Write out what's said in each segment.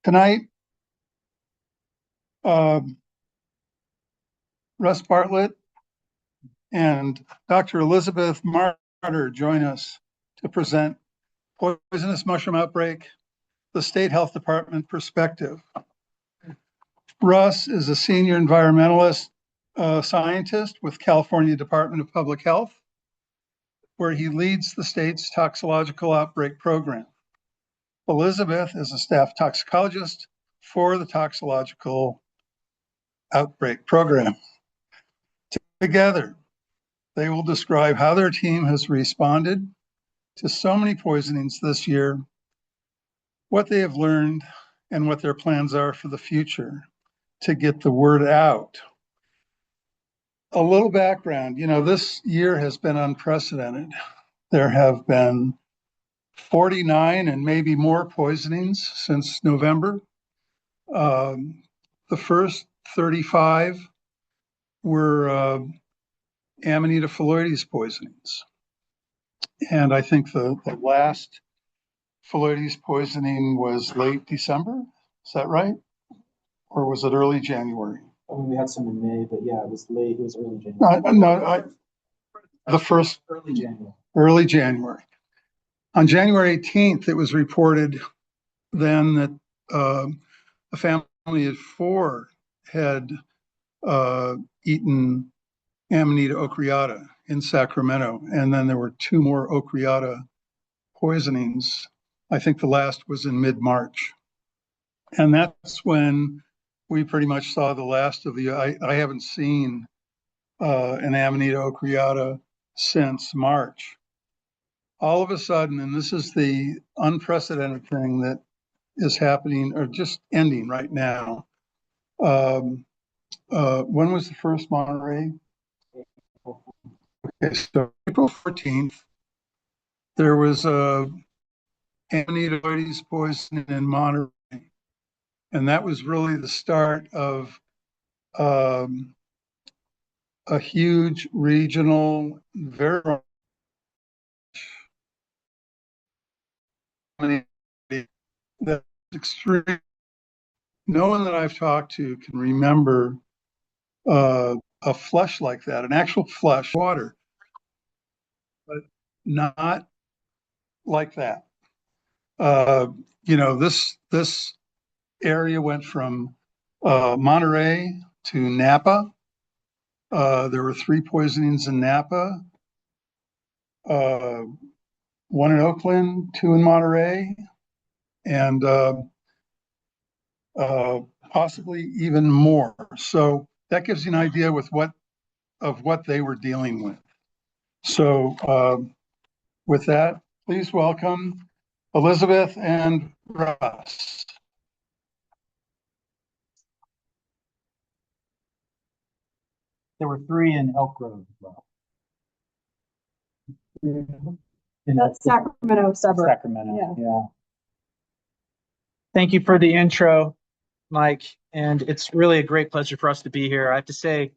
Tonight, Russ Bartlett and Dr. Elizabeth Marder join us to present Poisonous Mushroom Outbreak, the State Health Department Perspective. Russ is a senior environmentalist scientist with California Department of Public Health, where he leads the state's Toxicological Outbreak Program. Elizabeth is a staff toxicologist for the Toxicological Outbreak Program. Together, they will describe how their team has responded to so many poisonings this year, what they have learned, and what their plans are for the future to get the word out. A little background, this year has been unprecedented. There have been 49 and maybe more poisonings since November. The first 35 were Amanita phalloides poisonings. And I think the last phalloides poisoning was late December. Is that right? Or was it early January? I mean, we had some in May, but yeah, it was late. It was early January. Early January. Early January. On January 18th, it was reported then that a family of 4 had eaten Amanita ocreata in Sacramento. And then there were 2 more ocreata poisonings. I think the last was in mid-March. And that's when we pretty much saw the last of the, I haven't seen an Amanita ocreata since March. All of a sudden, and this is the unprecedented thing that is happening or just ending right now. When was the first Monterey? Okay, so April 14th, there was a Amanita phalloides poisoning in Monterey. And that was really the start of a huge regional, very that's extreme. No one that I've talked to can remember a flush like that, an actual flush water, but not like that. This area went from Monterey to Napa. There were 3 poisonings in Napa, 1 in Oakland, 2 in Monterey, and possibly even more. So that gives you an idea of what they were dealing with. So with that, please welcome Elizabeth and Russ. There were 3 in Elk Grove as well. That's Sacramento suburb. Sacramento, yeah. Thank you for the intro, Mike. And it's really a great pleasure for us to be here. I have to say,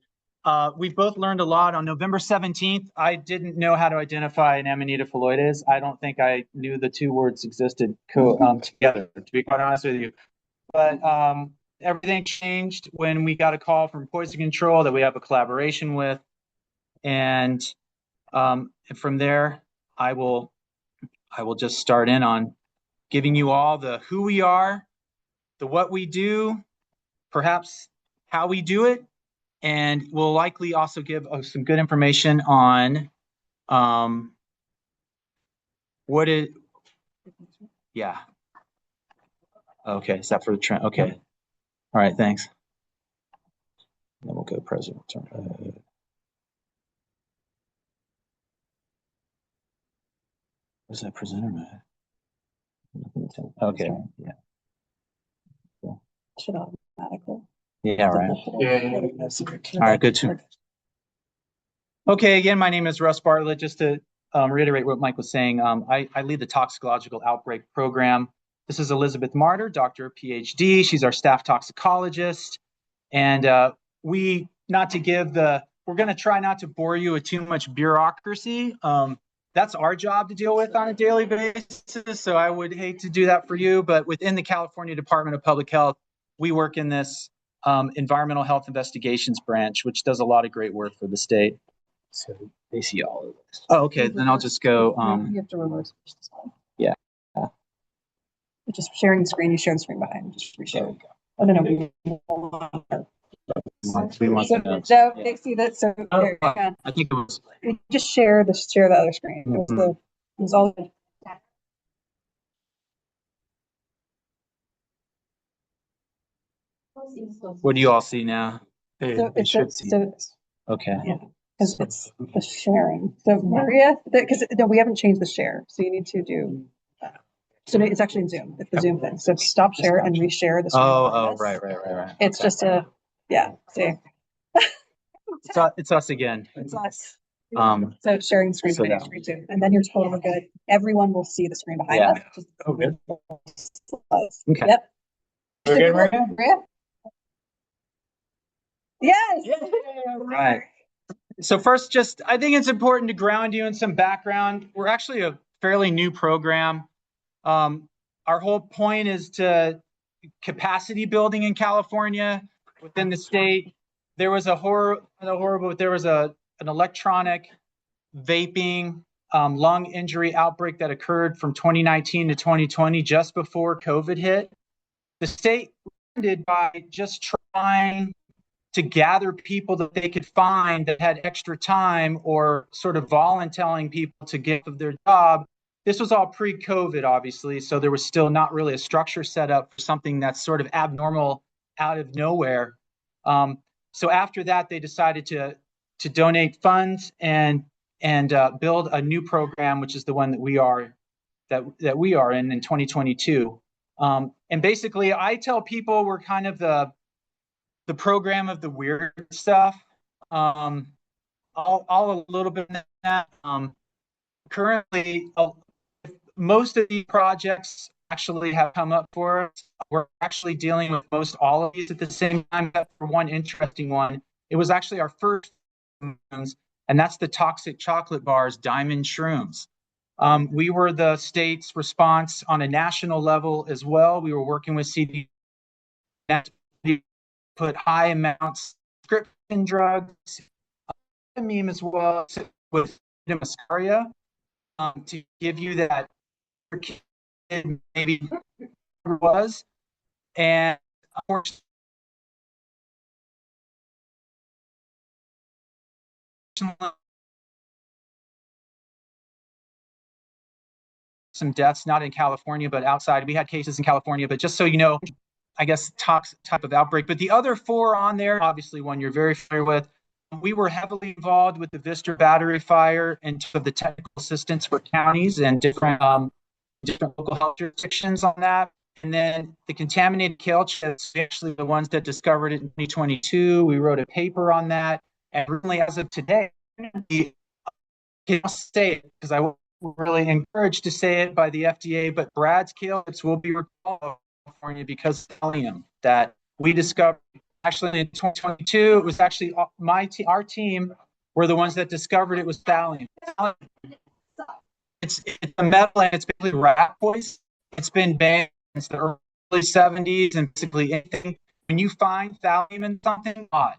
we've both learned a lot. On November 17th, I didn't know how to identify an Amanita phalloides. I don't think I knew the 2 words existed together, to be quite honest with you. But everything changed when we got a call from Poison Control that we have a collaboration with. And from there, I will just start in on giving you all the who we are, the what we do, perhaps how we do it, and we'll likely also give some good information on what it, yeah. Okay, is that for the trend? Okay. All right, thanks. Then we'll go president. Where's that presenter at? Okay, yeah. Cool. Should automatically. Yeah, right. All right, good too. Okay, again, my name is Russ Bartlett. Just to reiterate what Mike was saying, I lead the Toxicological Outbreak Program. This is Elizabeth Marder, Doctor, PhD. She's our staff toxicologist. And we're going to try not to bore you with too much bureaucracy. that's our job to deal with on a daily basis. So I would hate to do that for you, but within the California Department of Public Health, we work in this environmental health investigations branch, which does a lot of great work for the state. So they see all of this. Oh, okay. Then I'll just go. You have to reverse this one. Yeah. Just sharing the screen, you share the screen behind, just reshare. Oh, no. We want So, the notes. so Yeah. they see that, so Oh, yeah. I think it was. You just share the other screen. It was all. What do you all see now? So They it's should see so this. Okay. yeah, because it's the sharing. So Maria, because no, we haven't changed the share, so you need to do. So it's actually in Zoom. It's the Zoom thing. So stop share and reshare the screen. Oh, right. It's Okay. just a see. It's us again. It's us. So sharing the screen so behind that- screen too, and then you're totally good. Everyone will see the screen behind Yeah. us. Just Okay. Okay. Yep. We're good, Maria? Maria? Yes. Right. So first, I think it's important to ground you in some background. We're actually a fairly new program. Our whole point is to capacity building in California within the state. There was there was an electronic vaping lung injury outbreak that occurred from 2019 to 2020, just before COVID hit. The state ended by just trying to gather people that they could find that had extra time or sort of volunteering people to get their job. This was all pre-COVID, obviously, so there was still not really a structure set up for something that's sort of abnormal out of nowhere. So after that, they decided to donate funds and build a new program, which is the one that we are in 2022. And basically, I tell people we're kind of the program of the weird stuff. I'll a little bit of that. Currently, most of these projects actually have come up for us. We're actually dealing with most all of these at the same time. But for one interesting one, it was actually our first, and that's the toxic chocolate bars, diamond shrooms. We were the state's response on a national level as well. We were working with CDC, put high amounts of prescription drugs, meme as well with mascaria, to give you that kid maybe was, and of course some deaths, not in California, but outside. We had cases in California, but just so you know, I guess type of outbreak. But the other four on there, obviously one you're very familiar with. We were heavily involved with the Vista battery fire and the technical assistance for counties and different local health jurisdictions on that. And then the contaminated kale chips, actually the ones that discovered it in 2022. We wrote a paper on that. And really, as of today, I can't say it because I was really encouraged to say it by the FDA, but Brad's kale chips will be recalled in California because of thallium that we discovered. Actually, in 2022, it was actually our team were the ones that discovered it was thallium. It's a metal and it's basically rat poison. It's been banned since the early 70s, and basically anything. When you find thallium in something odd,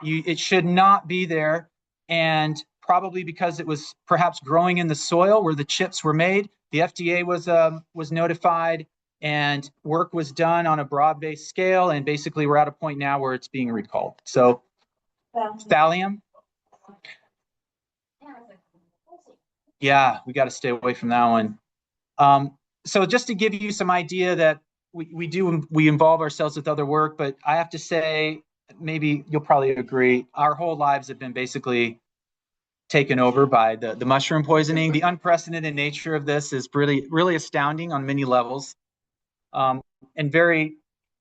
it should not be there. And probably because it was perhaps growing in the soil where the chips were made, the FDA was notified. And work was done on a broad-based scale, and basically we're at a point now where it's being recalled. So, thallium. Yeah, we got to stay away from that one. So just to give you some idea that we involve ourselves with other work, but I have to say, maybe you'll probably agree, our whole lives have been basically taken over by the mushroom poisoning. The unprecedented nature of this is really, really astounding on many levels. And very,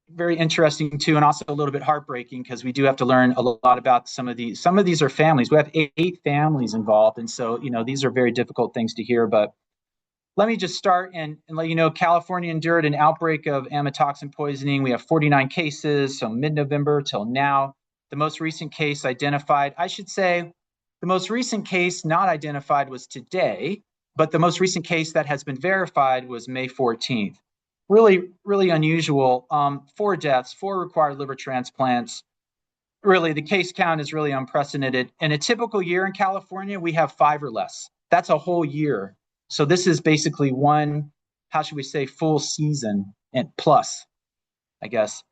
very interesting too, and also a little bit heartbreaking because we do have to learn a lot about some of these. Some of these are families. We have eight families involved, and so these are very difficult things to hear. But let me just start and let you know, California endured an outbreak of amatoxin poisoning. We have 49 cases, so mid-November till now. The most recent case identified, I should say, The most recent case not identified was today, but the most recent case that has been verified was May 14th. Really, really unusual. 4 deaths, 4 required liver transplants. Really, the case count is really unprecedented. In a typical year in California, we have 5 or less. That's a whole year. So this is basically one, how should we say, full season and plus, I guess.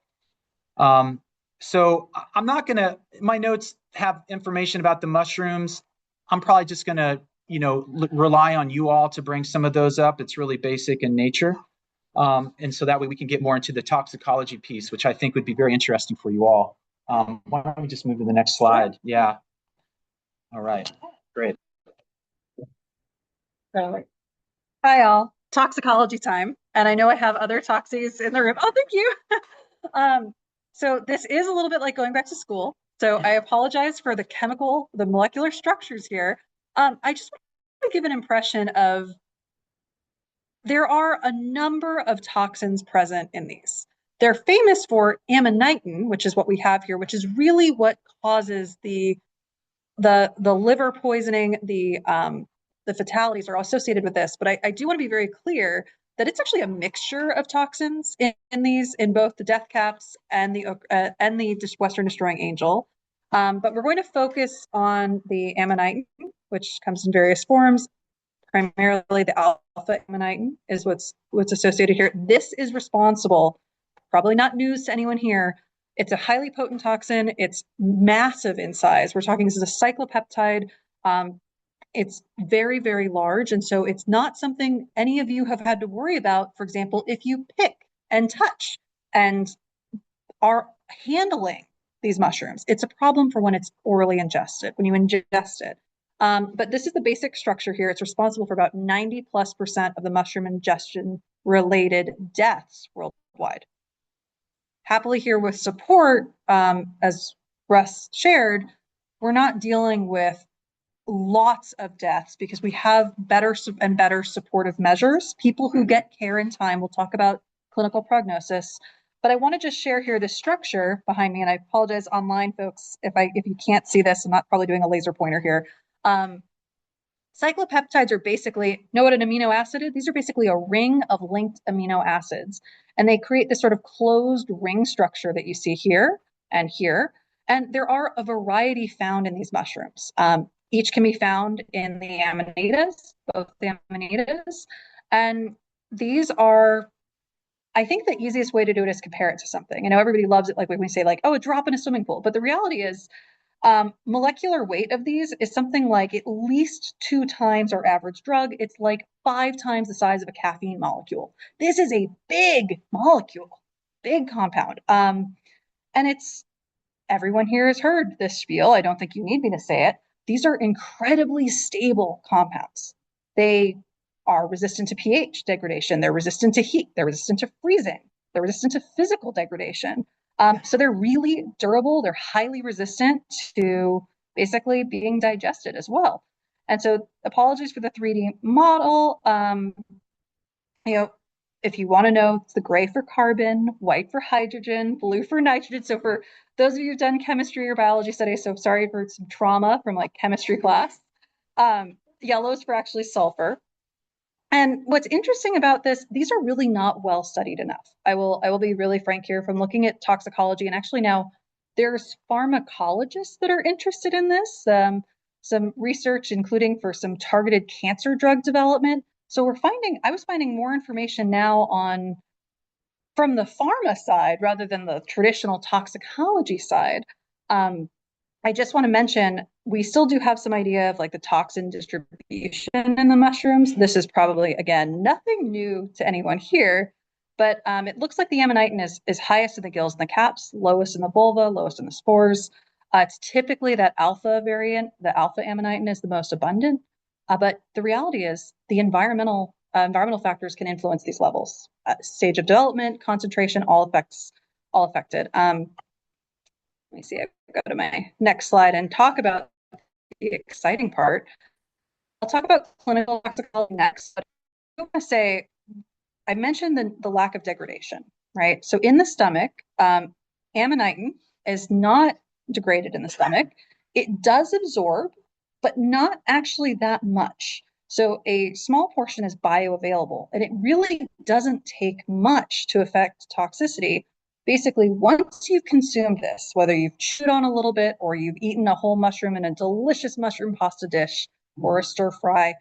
So I'm not going to, my notes have information about the mushrooms. I'm probably just going to, rely on you all to bring some of those up. It's really basic in nature. And so that way we can get more into the toxicology piece, which I think would be very interesting for you all. Why don't we just move to the next slide? Yeah. All right. Great. Hi, all. Toxicology time. And I know I have other toxies in the room. Oh, thank you. So this is a little bit like going back to school. So I apologize for the molecular structures here. I just want to give an impression of there are a number of toxins present in these. They're famous for amanitin, which is what we have here, which is really what causes the liver poisoning, the fatalities are associated with this. But I do want to be very clear that it's actually a mixture of toxins in both the death caps and the Western destroying angel. But we're going to focus on the amanitin, which comes in various forms. Primarily the alpha amanitin is what's associated here. This is responsible, probably not news to anyone here. It's a highly potent toxin. It's massive in size. We're talking, this is a cyclopeptide. It's very, very large. And so it's not something any of you have had to worry about, for example, if you pick and touch and are handling these mushrooms. It's a problem for when it's orally ingested, when you ingest it. But this is the basic structure here. It's responsible for about 90+% of the mushroom ingestion related deaths worldwide. Happily here with support, as Russ shared, we're not dealing with lots of deaths because we have better and better supportive measures. People who get care in time, we'll talk about clinical prognosis. But I want to just share here the structure behind me, and I apologize online, folks, if you can't see this. I'm not probably doing a laser pointer here. Cyclopeptides are basically, know what an amino acid is? These are basically a ring of linked amino acids, and they create this sort of closed ring structure that you see here and here. And there are a variety found in these mushrooms. Each can be found in the amanitas, both the amanitas, and these are, I think the easiest way to do it is compare it to something. I know everybody loves it, like when we say like, oh, a drop in a swimming pool, but the reality is molecular weight of these is something like at least 2 times our average drug. It's like 5 times the size of a caffeine molecule. This is a big molecule, big compound. And it's, everyone here has heard this spiel. I don't think you need me to say it. These are incredibly stable compounds. They are resistant to pH degradation. They're resistant to heat. They're resistant to freezing. They're resistant to physical degradation. So they're really durable. They're highly resistant to basically being digested as well. And so apologies for the 3D model. If you want to know, it's the gray for carbon, white for hydrogen, blue for nitrogen. So for those of you who've done chemistry or biology studies, so sorry for some trauma from like chemistry class. Yellow is for actually sulfur. And what's interesting about this, these are really not well studied enough. I will be really frank here. From looking at toxicology, and actually now there's pharmacologists that are interested in this, some research, including for some targeted cancer drug development. So I was finding more information now from the pharma side rather than the traditional toxicology side. I just want to mention, we still do have some idea of like the toxin distribution in the mushrooms. This is probably, again, nothing new to anyone here, but it looks like the amanitin is highest in the gills and the caps, lowest in the vulva, lowest in the spores. It's typically that alpha variant, the alpha amanitin is the most abundant, but the reality is the environmental factors can influence these levels. Stage of development, concentration, all affected. Let me see, I go to my next slide and talk about the exciting part. I'll talk about clinical toxicology next, but I want to say, I mentioned the lack of degradation, right? So in the stomach, amanitin is not degraded in the stomach. It does absorb but not actually that much. So a small portion is bioavailable, and it really doesn't take much to affect toxicity. Basically, once you've consumed this, whether you've chewed on a little bit or you've eaten a whole mushroom in a delicious mushroom pasta dish or a stir fry,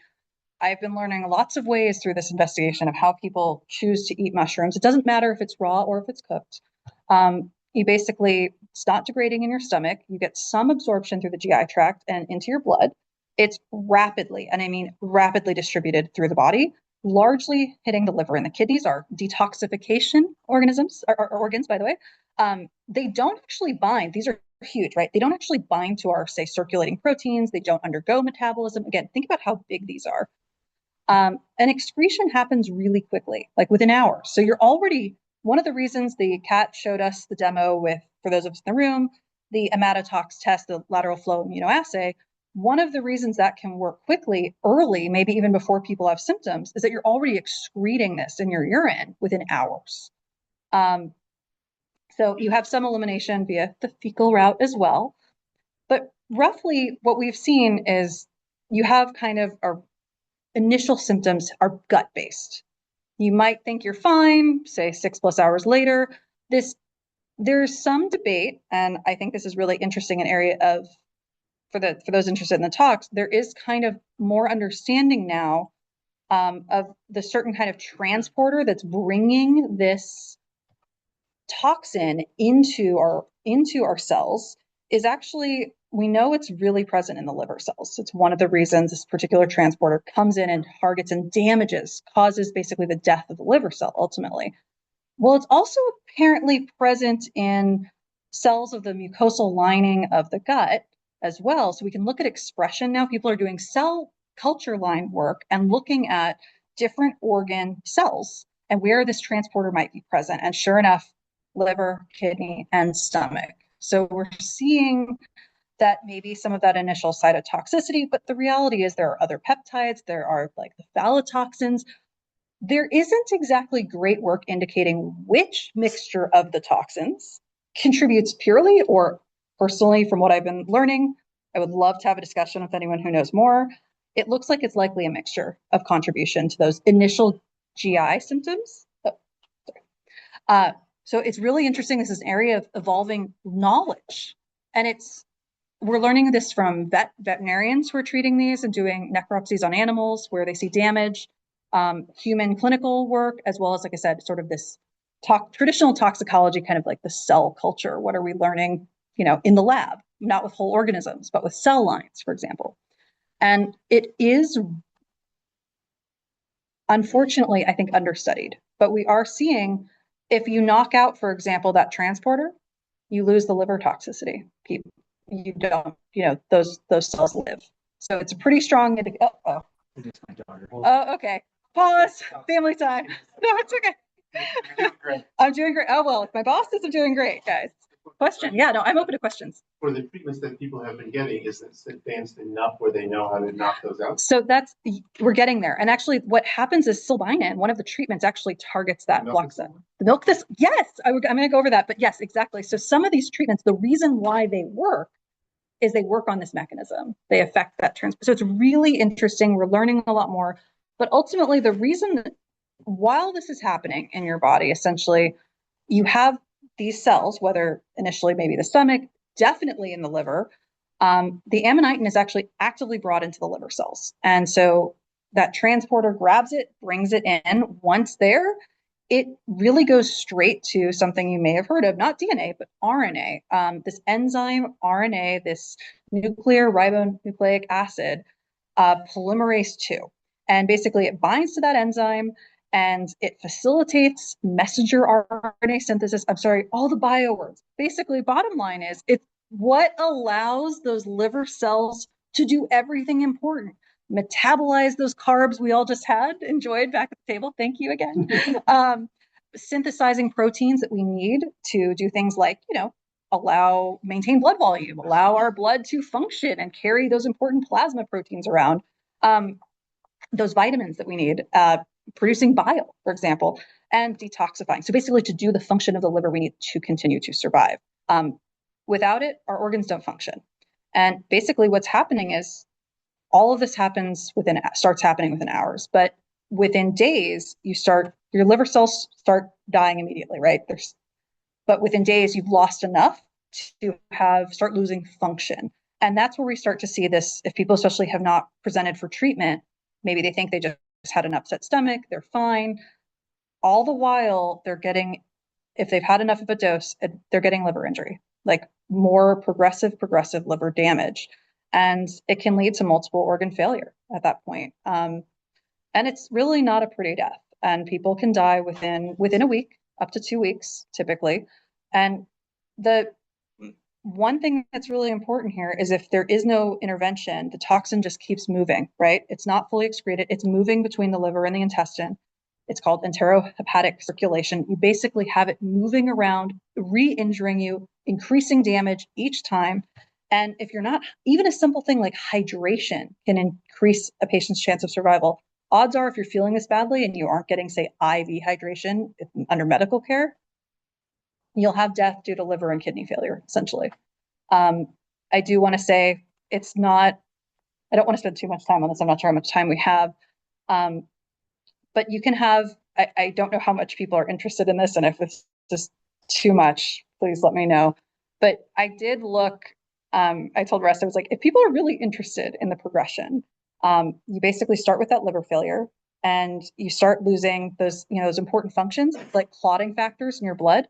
I've been learning lots of ways through this investigation of how people choose to eat mushrooms. It doesn't matter if it's raw or if it's cooked. You basically, it's not degrading in your stomach. You get some absorption through the GI tract and into your blood. It's rapidly, and I mean rapidly, distributed through the body, largely hitting the liver and the kidneys, are detoxification organisms, or organs, by the way. They don't actually bind. These are huge, right? They don't actually bind to our, say, circulating proteins. They don't undergo metabolism. Again, think about how big these are. And excretion happens really quickly, like within hours. So you're already, one of the reasons the cat showed us the demo with, for those of us in the room, the amatoxin test, the lateral flow immunoassay, one of the reasons that can work quickly, early, maybe even before people have symptoms, is that you're already excreting this in your urine within hours. So you have some elimination via the fecal route as well. But roughly what we've seen is you have kind of our initial symptoms are gut-based. You might think you're fine, say 6+ hours later. There's some debate, and I think this is really interesting, an area of, for those interested in the talks, there is kind of more understanding now of the certain kind of transporter that's bringing this toxin into our cells is actually, we know it's really present in the liver cells. It's one of the reasons this particular transporter comes in and targets and damages, causes basically the death of the liver cell ultimately. Well, it's also apparently present in cells of the mucosal lining of the gut as well. So we can look at expression now. People are doing cell culture line work and looking at different organ cells and where this transporter might be present. And sure enough, liver, kidney, and stomach. So we're seeing that maybe some of that initial cytotoxicity, but the reality is there are other peptides, there are like the phallotoxins. There isn't exactly great work indicating which mixture of the toxins contributes purely, or personally, from what I've been learning, I would love to have a discussion with anyone who knows more. It looks like it's likely a mixture of contribution to those initial GI symptoms. So it's really interesting. This is an area of evolving knowledge. And we're learning this from veterinarians who are treating these and doing necropsies on animals where they see damage, human clinical work, as well as, like I said, sort of this traditional toxicology, kind of like the cell culture. What are we learning, in the lab, not with whole organisms, but with cell lines, for example. And it is, unfortunately, I think, understudied. But we are seeing, if you knock out, for example, that transporter, you lose the liver toxicity. You don't, those cells live. So it's a pretty strong indicator. Oh, okay. Pause. Family time. No, it's okay. I'm doing great. Oh, well, if my boss says I'm doing great, guys. Question. Yeah, no, I'm open to questions. For the treatments that people have been getting, is it advanced enough where they know how to knock those out? So we're getting there. And actually what happens is silbinin, one of the treatments, actually targets that, blocks that. The milk, yes, I'm going to go over that, but yes, exactly. So some of these treatments, the reason why they work is they work on this mechanism. They affect that transport. So it's really interesting. We're learning a lot more, but ultimately the reason that while this is happening in your body, essentially you have these cells, whether initially maybe the stomach, definitely in the liver, the amanitin is actually actively brought into the liver cells. And so that transporter grabs it, brings it in. Once there, it really goes straight to something you may have heard of, not DNA, but RNA. This enzyme RNA, this nuclear ribonucleic acid, polymerase 2. And basically it binds to that enzyme and it facilitates messenger RNA synthesis. I'm sorry, all the bio words. Basically, bottom line is it's what allows those liver cells to do everything important. Metabolize those carbs we all just enjoyed back at the table. Thank you again. Synthesizing proteins that we need to do things like, maintain blood volume, allow our blood to function and carry those important plasma proteins around. Those vitamins that we need, producing bile, for example, and detoxifying. So basically to do the function of the liver we need to continue to survive. Without it, our organs don't function. And basically what's happening is all of this starts happening within hours, but within days, your liver cells start dying immediately, right? But within days, you've lost enough to start losing function. And that's where we start to see this. If people especially have not presented for treatment, maybe they think they just had an upset stomach, they're fine. All the while if they've had enough of a dose, they're getting liver injury, like more progressive liver damage. And it can lead to multiple organ failure at that point. And it's really not a pretty death. And people can die within a week, up to 2 weeks, typically. And the one thing that's really important here is if there is no intervention, the toxin just keeps moving, right? It's not fully excreted. It's moving between the liver and the intestine. It's called enterohepatic circulation. You basically have it moving around, re-injuring you, increasing damage each time. And if you're not, even a simple thing like hydration can increase a patient's chance of survival. Odds are if you're feeling this badly and you aren't getting, say, IV hydration under medical care, you'll have death due to liver and kidney failure, essentially. I do want to say I don't want to spend too much time on this. I'm not sure how much time we have. But you can have, I don't know how much people are interested in this, and if it's just too much, please let me know. But I did look, I told Russ, I was like, if people are really interested in the progression, you basically start with that liver failure and you start losing those important functions like clotting factors in your blood.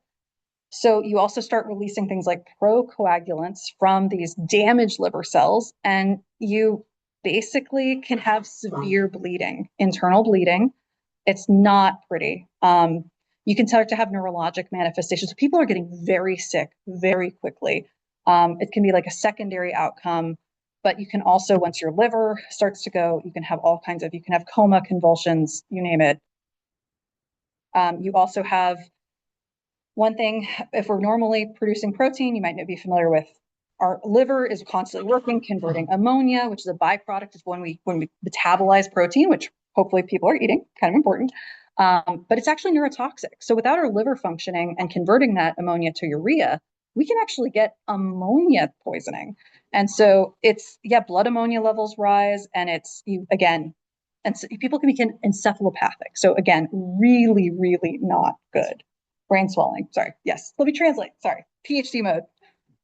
So you also start releasing things like procoagulants from these damaged liver cells, and you basically can have severe bleeding, internal bleeding. It's not pretty. You can start to have neurologic manifestations. People are getting very sick very quickly. It can be like a secondary outcome, but you can also, once your liver starts to go, you can have coma, convulsions, you name it. You also have one thing, if we're normally producing protein, you might not be familiar with, our liver is constantly working, converting ammonia, which is a byproduct of when we metabolize protein, which hopefully people are eating, kind of important. But it's actually neurotoxic. So without our liver functioning and converting that ammonia to urea, we can actually get ammonia poisoning. And so blood ammonia levels rise, and people can become encephalopathic. So again, really, really not good. Brain swelling. Sorry. Yes. Let me translate. Sorry. PhD mode.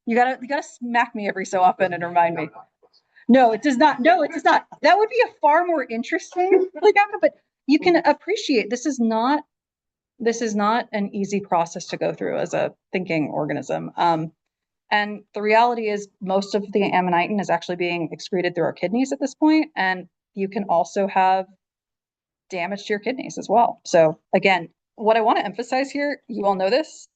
You gotta smack me every so often and remind me. No, it does not. No, it does not. That would be a far more interesting, but you can appreciate this is not an easy process to go through as a thinking organism. And the reality is most of the amanitin is actually being excreted through our kidneys at this point, and you can also have damage to your kidneys as well. So again, what I want to emphasize here, you all know this,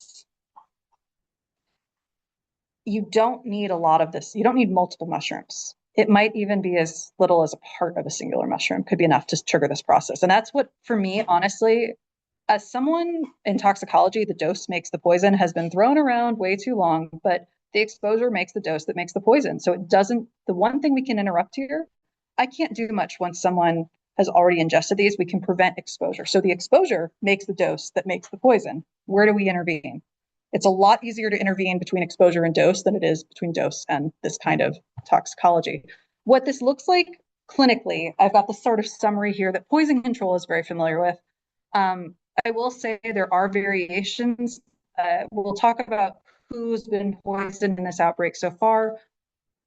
you don't need a lot of this. You don't need multiple mushrooms. It might even be as little as a part of a singular mushroom could be enough to trigger this process. And that's what, for me, honestly, as someone in toxicology, the dose makes the poison has been thrown around way too long, but the exposure makes the dose that makes the poison. So the one thing we can interrupt here, I can't do much once someone has already ingested these, we can prevent exposure. So the exposure makes the dose that makes the poison. Where do we intervene? It's a lot easier to intervene between exposure and dose than it is between dose and this kind of toxicology. What this looks like clinically, I've got this sort of summary here that poison control is very familiar with. I will say there are variations. We'll talk about who's been poisoned in this outbreak so far.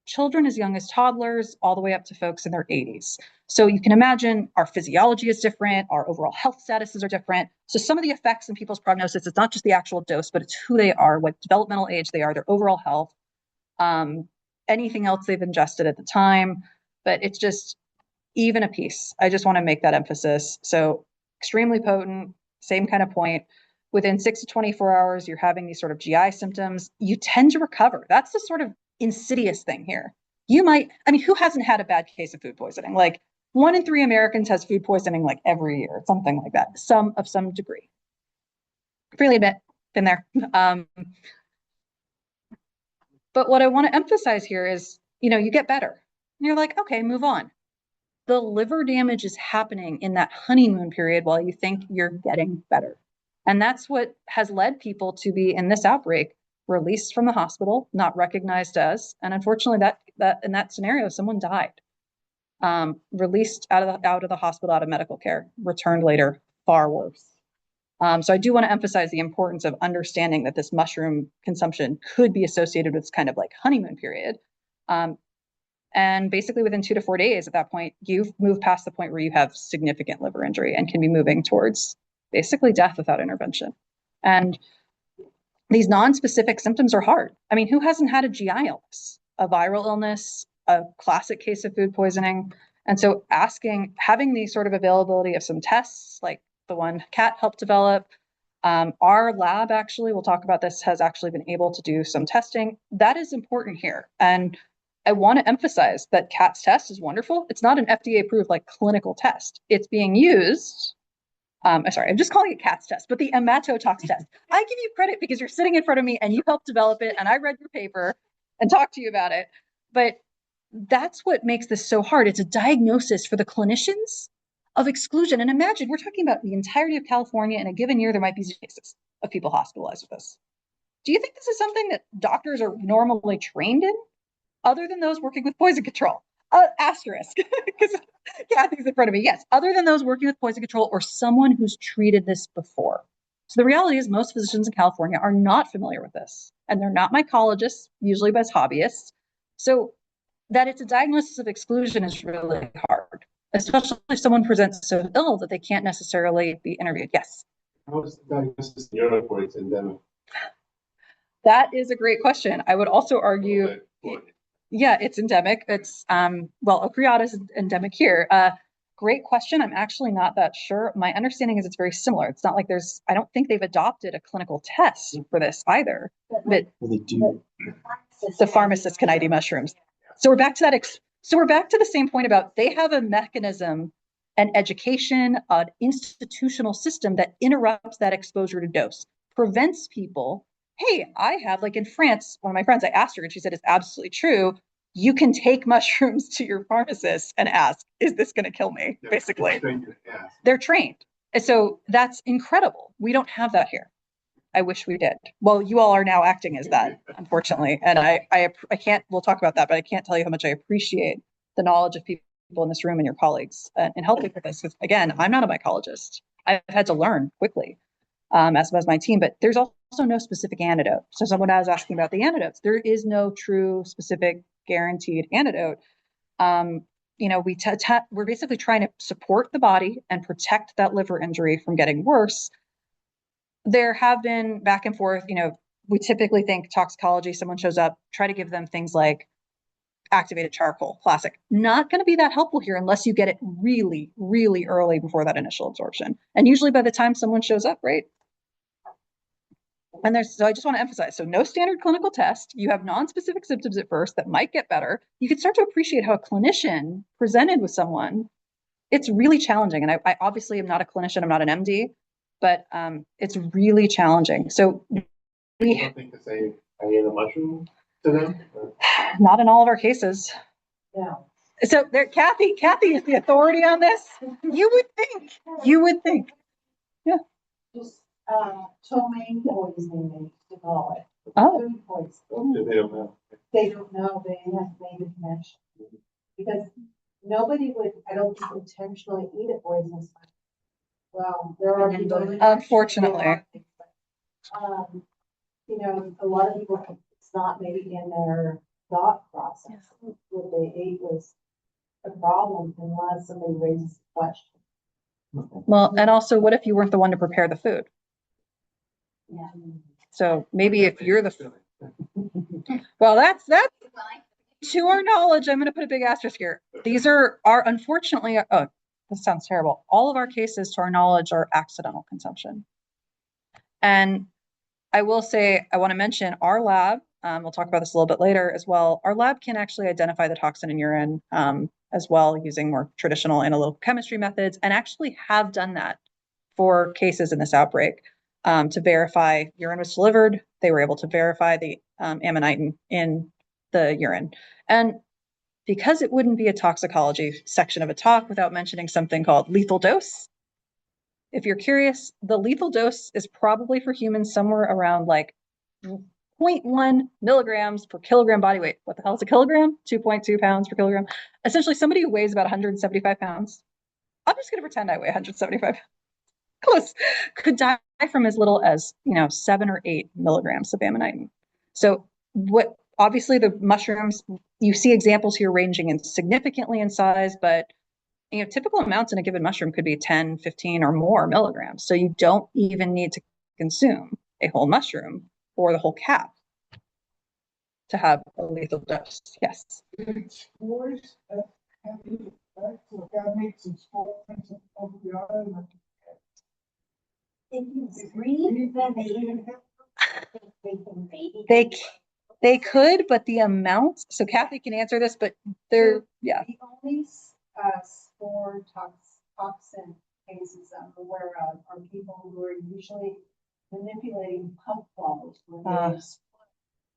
Children as young as toddlers, all the way up to folks in their 80s. So you can imagine our physiology is different, our overall health statuses are different. So some of the effects in people's prognosis, it's not just the actual dose, but it's who they are, what developmental age they are, their overall health, anything else they've ingested at the time. But it's just even a piece. I just want to make that emphasis. So extremely potent, same kind of point. Within 6 to 24 hours, you're having these sort of GI symptoms. You tend to recover. That's the sort of insidious thing here. Who hasn't had a bad case of food poisoning? Like 1 in 3 Americans has food poisoning like every year, something like that, some degree. Freely admit, been there. But what I want to emphasize here is, you get better. And you're like, okay, move on. The liver damage is happening in that honeymoon period while you think you're getting better. And that's what has led people to be in this outbreak released from the hospital, not recognized as, and unfortunately that in that scenario, someone died. released out of the hospital, out of medical care, returned later, far worse. So I do want to emphasize the importance of understanding that this mushroom consumption could be associated with this kind of like honeymoon period. And basically within 2 to 4 days at that point, you've moved past the point where you have significant liver injury and can be moving towards basically death without intervention. And these non-specific symptoms are hard. I mean, who hasn't had a GI illness, a viral illness, a classic case of food poisoning? And so having the sort of availability of some tests like the one Kat helped develop, our lab actually, we'll talk about this, has actually been able to do some testing. That is important here. And I want to emphasize that Kat's test is wonderful. It's not an FDA approved like clinical test. It's being used. Sorry, I'm just calling it Kat's test, but the amatoxin test. I give you credit because you're sitting in front of me and you helped develop it and I read your paper and talked to you about it. But that's what makes this so hard. It's a diagnosis for the clinicians of exclusion. And imagine we're talking about the entirety of California. In a given year, there might be cases of people hospitalized with this. Do you think this is something that doctors are normally trained in? Other than those working with poison control, asterisk, because Kathy's in front of me. Yes, other than those working with poison control or someone who's treated this before. So the reality is most physicians in California are not familiar with this, and they're not mycologists, usually by hobbyists. So that it's a diagnosis of exclusion is really hard, especially if someone presents so ill that they can't necessarily be interviewed. Yes. How is the diagnosis in Europe where it's endemic? That is a great question. I would also argue. Yeah, it's endemic. It's, well, Ocreata is endemic here. Great question. I'm actually not that sure. My understanding is it's very similar. It's not like I don't think they've adopted a clinical test for this either. But They do. the pharmacist can ID mushrooms. So we're back to that. So we're back to the same point about they have a mechanism, an education, an institutional system that interrupts that exposure to dose, prevents people. Hey, I have, like in France, one of my friends, I asked her and she said, it's absolutely true. You can take mushrooms to your pharmacist and ask, is this going to kill me? Yeah, Basically, yeah. they're trained. And so that's incredible. We don't have that here. I wish we did. Well, you all are now acting as that, unfortunately. And I can't, we'll talk about that, but I can't tell you how much I appreciate the knowledge of people in this room and your colleagues and helping with this. Because again, I'm not a mycologist. I've had to learn quickly. As my team, but there's also no specific antidote. So someone was asking about the antidotes. There is no true specific guaranteed antidote. We're basically trying to support the body and protect that liver injury from getting worse. There have been back and forth, we typically think toxicology, someone shows up, try to give them things like activated charcoal, classic. Not going to be that helpful here unless you get it really, really early before that initial absorption. And usually by the time someone shows up, right? And so I just want to emphasize, so no standard clinical test. You have non-specific symptoms at first that might get better. You can start to appreciate how a clinician presented with someone. It's really challenging. And I obviously am not a clinician, I'm not an MD, but it's really challenging. So You don't think to say, I need a mushroom to them? not in all of our cases. Yeah. So there, Kathy is the authority on this. You would think. Yeah. Just ptomaine poisoning, they used to call it. Oh. Food poisoning. They don't know. They don't know, they haven't made the connection. Because nobody would, I don't think, intentionally eat a poisonous. Well, there are people. who Unfortunately. actually do. A lot of people, it's not maybe in their thought process. What they ate was a problem unless somebody raises the question. Well, and also, what if you weren't the one to prepare the food? Yeah. So maybe if you're well, that's to our knowledge, I'm going to put a big asterisk here. These are unfortunately, oh, this sounds terrible. All of our cases, to our knowledge, are accidental consumption. And I will say, I want to mention our lab, we'll talk about this a little bit later as well. Our lab can actually identify the toxin in urine as well using more traditional analytical chemistry methods, and actually have done that for cases in this outbreak to verify urine was delivered. They were able to verify the amanitin in the urine. And because it wouldn't be a toxicology section of a talk without mentioning something called lethal dose. If you're curious, the lethal dose is probably for humans somewhere around like 0.1 milligrams per kilogram body weight. What the hell is a kilogram? 2.2 pounds per kilogram. Essentially, somebody who weighs about 175 pounds, I'm just going to pretend I weigh 175 close, could die from as little as, 7 or 8 milligrams of amanitin. So what, obviously the mushrooms, you see examples here ranging in significantly in size, but typical amounts in a given mushroom could be 10, 15 or more milligrams. So you don't even need to consume a whole mushroom or the whole cap to have a lethal dose. Yes. Spores have any effect, so gametes and spore prints over the island. If you breathe, then they can They could, but the amount, so Kathy can answer this, but they're, yeah. The only spore toxin cases I'm aware of are people who are usually manipulating pump bottles when they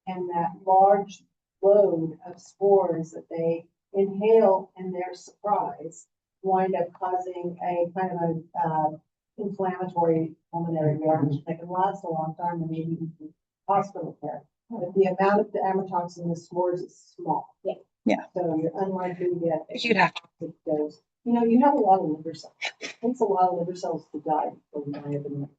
and that large load of spores that they inhale in their surprise wind up causing a kind of a inflammatory pulmonary reaction that can last a long time and maybe even hospital care. But the amount of the amatoxin in the spores is small. Yeah. So you're unlikely to get a You'd have to. toxic dose. You have a lot of liver cells. It takes a lot of liver cells to die before you die of them.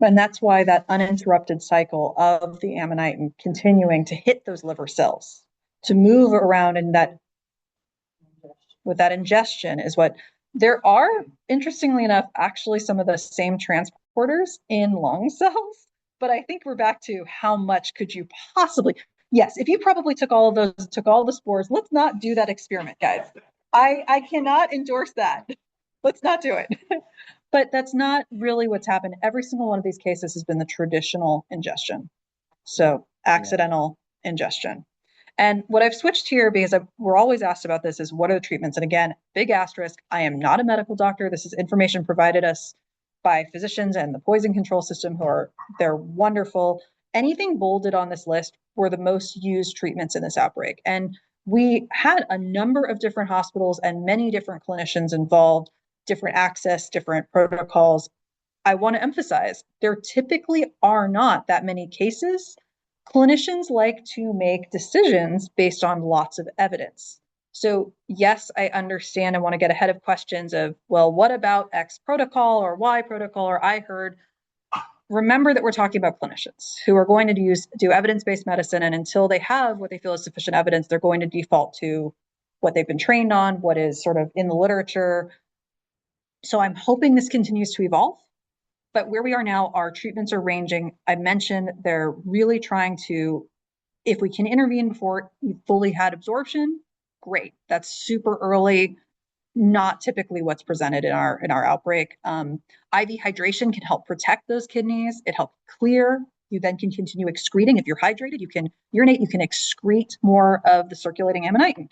And that's why that uninterrupted cycle of the amanitin continuing to hit those liver cells to move around in that with that ingestion is what there are, interestingly enough, actually some of the same transporters in lung cells. But I think we're back to how much could you possibly, yes, if you probably took all of those, took all the spores, let's not do that experiment, guys. I cannot endorse that. Let's not do it. But that's not really what's happened. Every single one of these cases has been the traditional ingestion. So accidental ingestion. And what I've switched here, because we're always asked about this, is what are the treatments? And again, big asterisk, I am not a medical doctor. This is information provided us by physicians and the poison control system they're wonderful. Anything bolded on this list were the most used treatments in this outbreak. And we had a number of different hospitals and many different clinicians involved, different access, different protocols. I want to emphasize, there typically are not that many cases. Clinicians like to make decisions based on lots of evidence. So yes, I understand and want to get ahead of questions of, well, what about X protocol or Y protocol or I heard? Remember that we're talking about clinicians who are going to do evidence-based medicine, and until they have what they feel is sufficient evidence, they're going to default to what they've been trained on, what is sort of in the literature. So I'm hoping this continues to evolve. But where we are now, our treatments are ranging. I mentioned they're really trying to, if we can intervene before you fully had absorption, great. That's super early, not typically what's presented in our outbreak. IV hydration can help protect those kidneys. It helps clear. You then can continue excreting. If you're hydrated, you can urinate, you can excrete more of the circulating amanitin.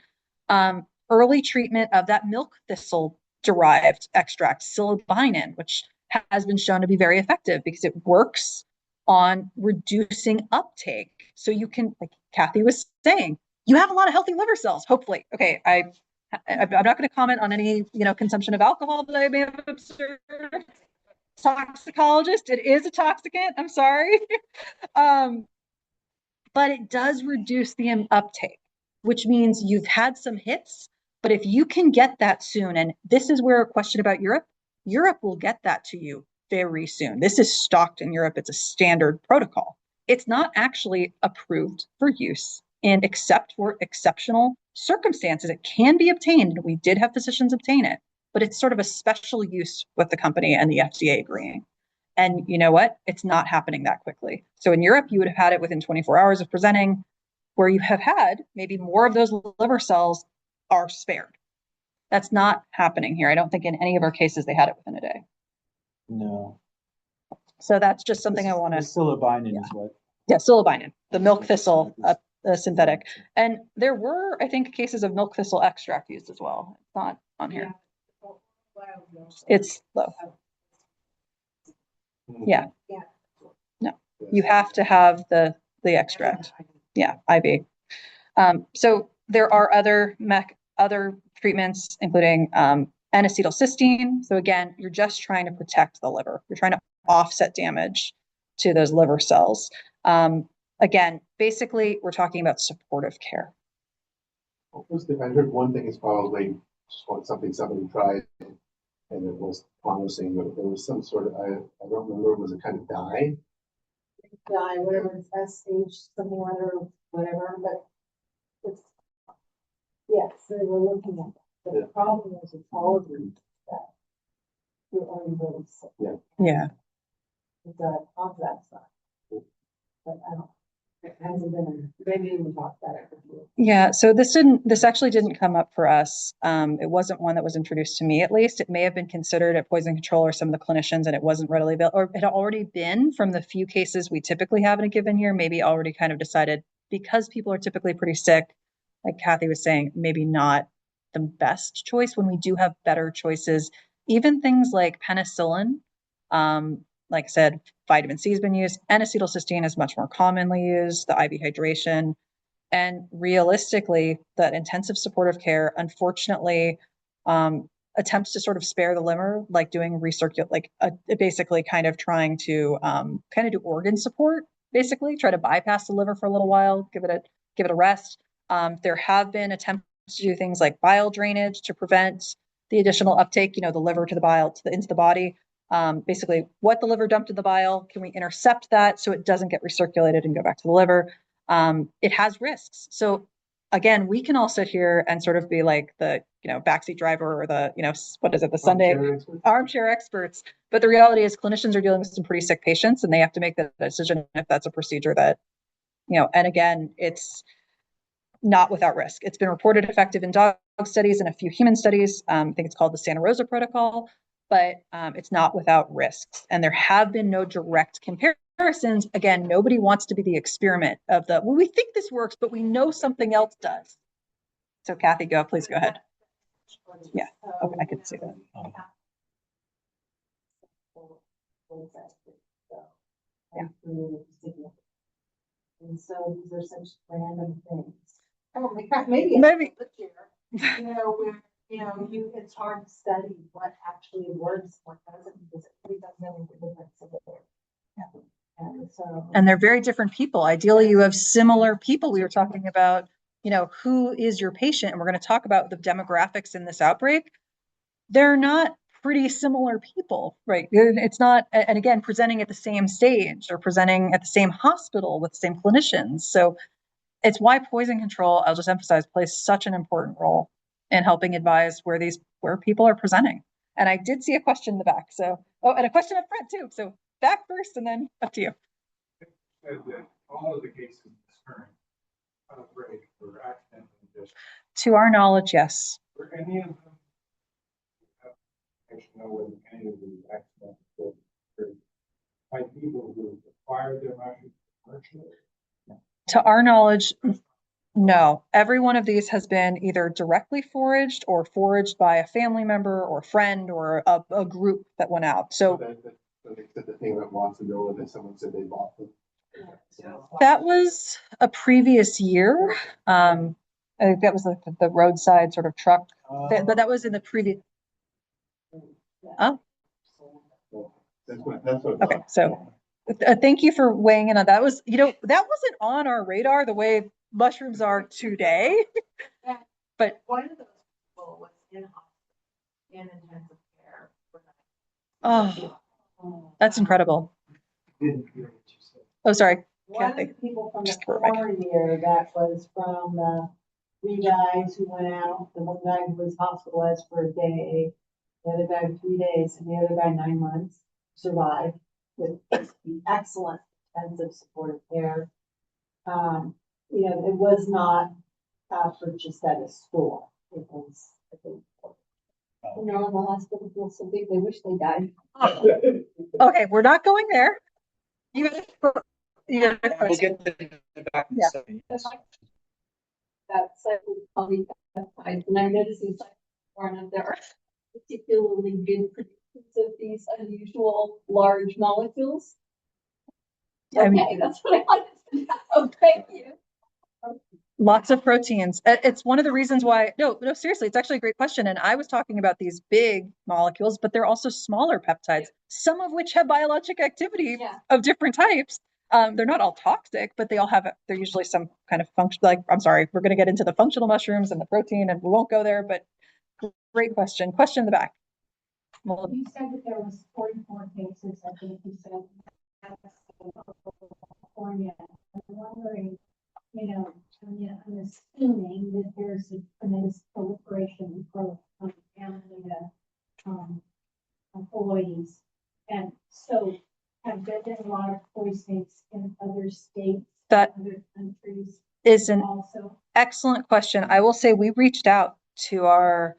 Early treatment of that milk thistle derived extract, silibinin, which has been shown to be very effective because it works on reducing uptake. So you can, like Kathy was saying, you have a lot of healthy liver cells, hopefully. Okay, I'm not going to comment on any, consumption of alcohol that I may have observed. Toxicologist, it is a toxicant, I'm sorry. But it does reduce the uptake, which means you've had some hits, but if you can get that soon, and this is where a question about Europe will get that to you very soon. This is stocked in Europe. It's a standard protocol. It's not actually approved for use except for exceptional circumstances. It can be obtained. We did have physicians obtain it, but it's sort of a special use with the company and the FDA agreeing. And you know what? It's not happening that quickly. So in Europe, you would have had it within 24 hours of presenting, where you have had maybe more of those liver cells are spared. That's not happening here. I don't think in any of our cases they had it within a day. No. So that's just something I want to. Silibinin is what? Yeah, silibinin, the milk thistle synthetic. And there were, I think, cases of milk thistle extract used as well. It's not on here. It's low. Yeah. No, you have to have the extract. Yeah, IV. So there are other treatments, including N-acetylcysteine. So again, you're just trying to protect the liver. You're trying to offset damage to those liver cells. Again, basically, we're talking about supportive care. What was I heard one thing is probably just want something somebody tried and it was promising, but there was some sort of, I don't remember, was it kind of dye? Dye, whatever, it's SH, something or whatever, but it's, yes, they were looking at that. But the problem is with all of these that you're already really sick. Yeah. It's a contract stuff. But I don't, it hasn't been, maybe even talk about it. Yeah, so this actually didn't come up for us. It wasn't one that was introduced to me, at least. It may have been considered at poison control or some of the clinicians, and it wasn't readily available, or it had already been from the few cases we typically have in a given year, maybe already kind of decided because people are typically pretty sick, like Kathy was saying, maybe not the best choice when we do have better choices. Even things like penicillin, like I said, vitamin C has been used, N-acetylcysteine is much more commonly used, the IV hydration. And realistically, that intensive supportive care, unfortunately, attempts to sort of spare the liver, like doing basically kind of trying to kind of do organ support, basically try to bypass the liver for a little while, give it a rest. There have been attempts to do things like bile drainage to prevent the additional uptake, the liver to the bile into the body. Basically, what the liver dumped in the bile, can we intercept that so it doesn't get recirculated and go back to the liver? It has risks. So again, we can all sit here and sort of be like the, backseat driver or the, what is it, the Sunday armchair experts. But the reality is clinicians are dealing with some pretty sick patients and they have to make the decision if that's a procedure that, and again, it's not without risk. It's been reported effective in dog studies and a few human studies. I think it's called the Santa Rosa protocol, but it's not without risks. And there have been no direct comparisons. Again, nobody wants to be the experiment of well, we think this works, but we know something else does. So Kathy, please go ahead. Yeah, okay, I can see that. Yeah. And so these are such random things. Oh, maybe this year, where, it's hard to study what actually works, what doesn't, because it really doesn't know the difference of it. Yeah. And they're very different people. Ideally, you have similar people. We were talking about, who is your patient? And we're going to talk about the demographics in this outbreak. They're not pretty similar people, right? It's not, and again, presenting at the same stage or presenting at the same hospital with the same clinicians. So it's why poison control, I'll just emphasize, plays such an important role in helping advise where people are presenting. And I did see a question in the back. So, and a question up front too. So back first and then up to you. All of the cases in this current outbreak were accidental ingestion. To our knowledge, yes. Were any of them, I should know whether any of these accidental were by people who acquired their mushrooms commercially? To our knowledge, no. Every one of these has been either directly foraged or foraged by a family member or friend or a group that went out. So they said the thing about Watsonville, that someone said they bought them. that was a previous year. I think that was the roadside sort of truck, but that was in the previous. Oh, That's what. okay. So thank you for weighing in on that. Was, that wasn't on our radar the way mushrooms are today. But one of those people was in hospital in intensive care. Oh, that's incredible. Oh, sorry. One of the people from the former year that was from the 3 guys who went out, the one guy who was hospitalized for a day, the other guy 3 days, and the other guy 9 months, survived with excellent intensive supportive care. It was not purchased at a store. It was, I think, the hospital feels so big, they wish they died. Okay, we're not going there. You We'll get to the back. Yeah. That's probably, and I noticed in California there are particularly good predictors of these unusual large molecules. Okay, that's what I wanted to know. Oh, thank you. Lots of proteins. It's one of the reasons why, no, seriously, it's actually a great question. And I was talking about these big molecules, but they're also smaller peptides, some of which have biologic activity of different types. They're not all toxic, but they all have, they're usually some kind of function, like, I'm sorry, we're going to get into the functional mushrooms and the protein and we won't go there, but great question. Question in the back. Well, You said that there was 44 cases, I think you said, in California. I'm wondering, you know, I'm assuming that there's a tremendous proliferation and growth of Amanita colloides. And so have there been a lot of poisonings in other states, that other countries is an also? excellent question. I will say we reached out to our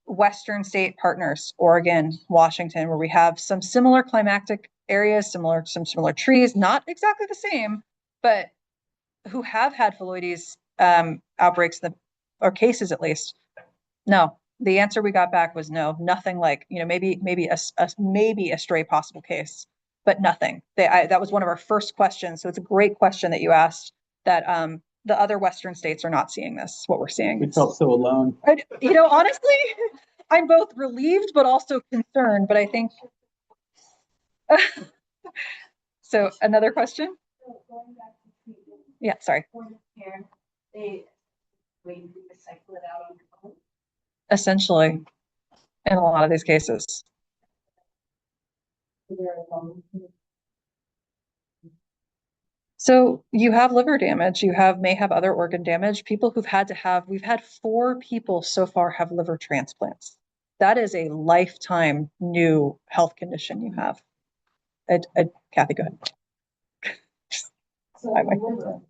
Western state partners, Oregon, Washington, where we have some similar climatic areas, some similar trees, not exactly the same, but who have had phylloides outbreaks, or cases at least. No, the answer we got back was no, nothing like, you know, maybe a stray possible case, but nothing. That was one of our first questions. So it's a great question that you asked, that the other Western states are not seeing this, what we're seeing. We felt so alone. You know, honestly, I'm both relieved but also concerned, but I think. So another question? So going back to treatment, Yeah, sorry. point of care, they recycle it out on your own. Essentially, in a lot of these cases. So you have liver damage, may have other organ damage. People who've we've had 4 people so far have liver transplants. That is a lifetime new health condition you have. Kathy, go ahead. So liver,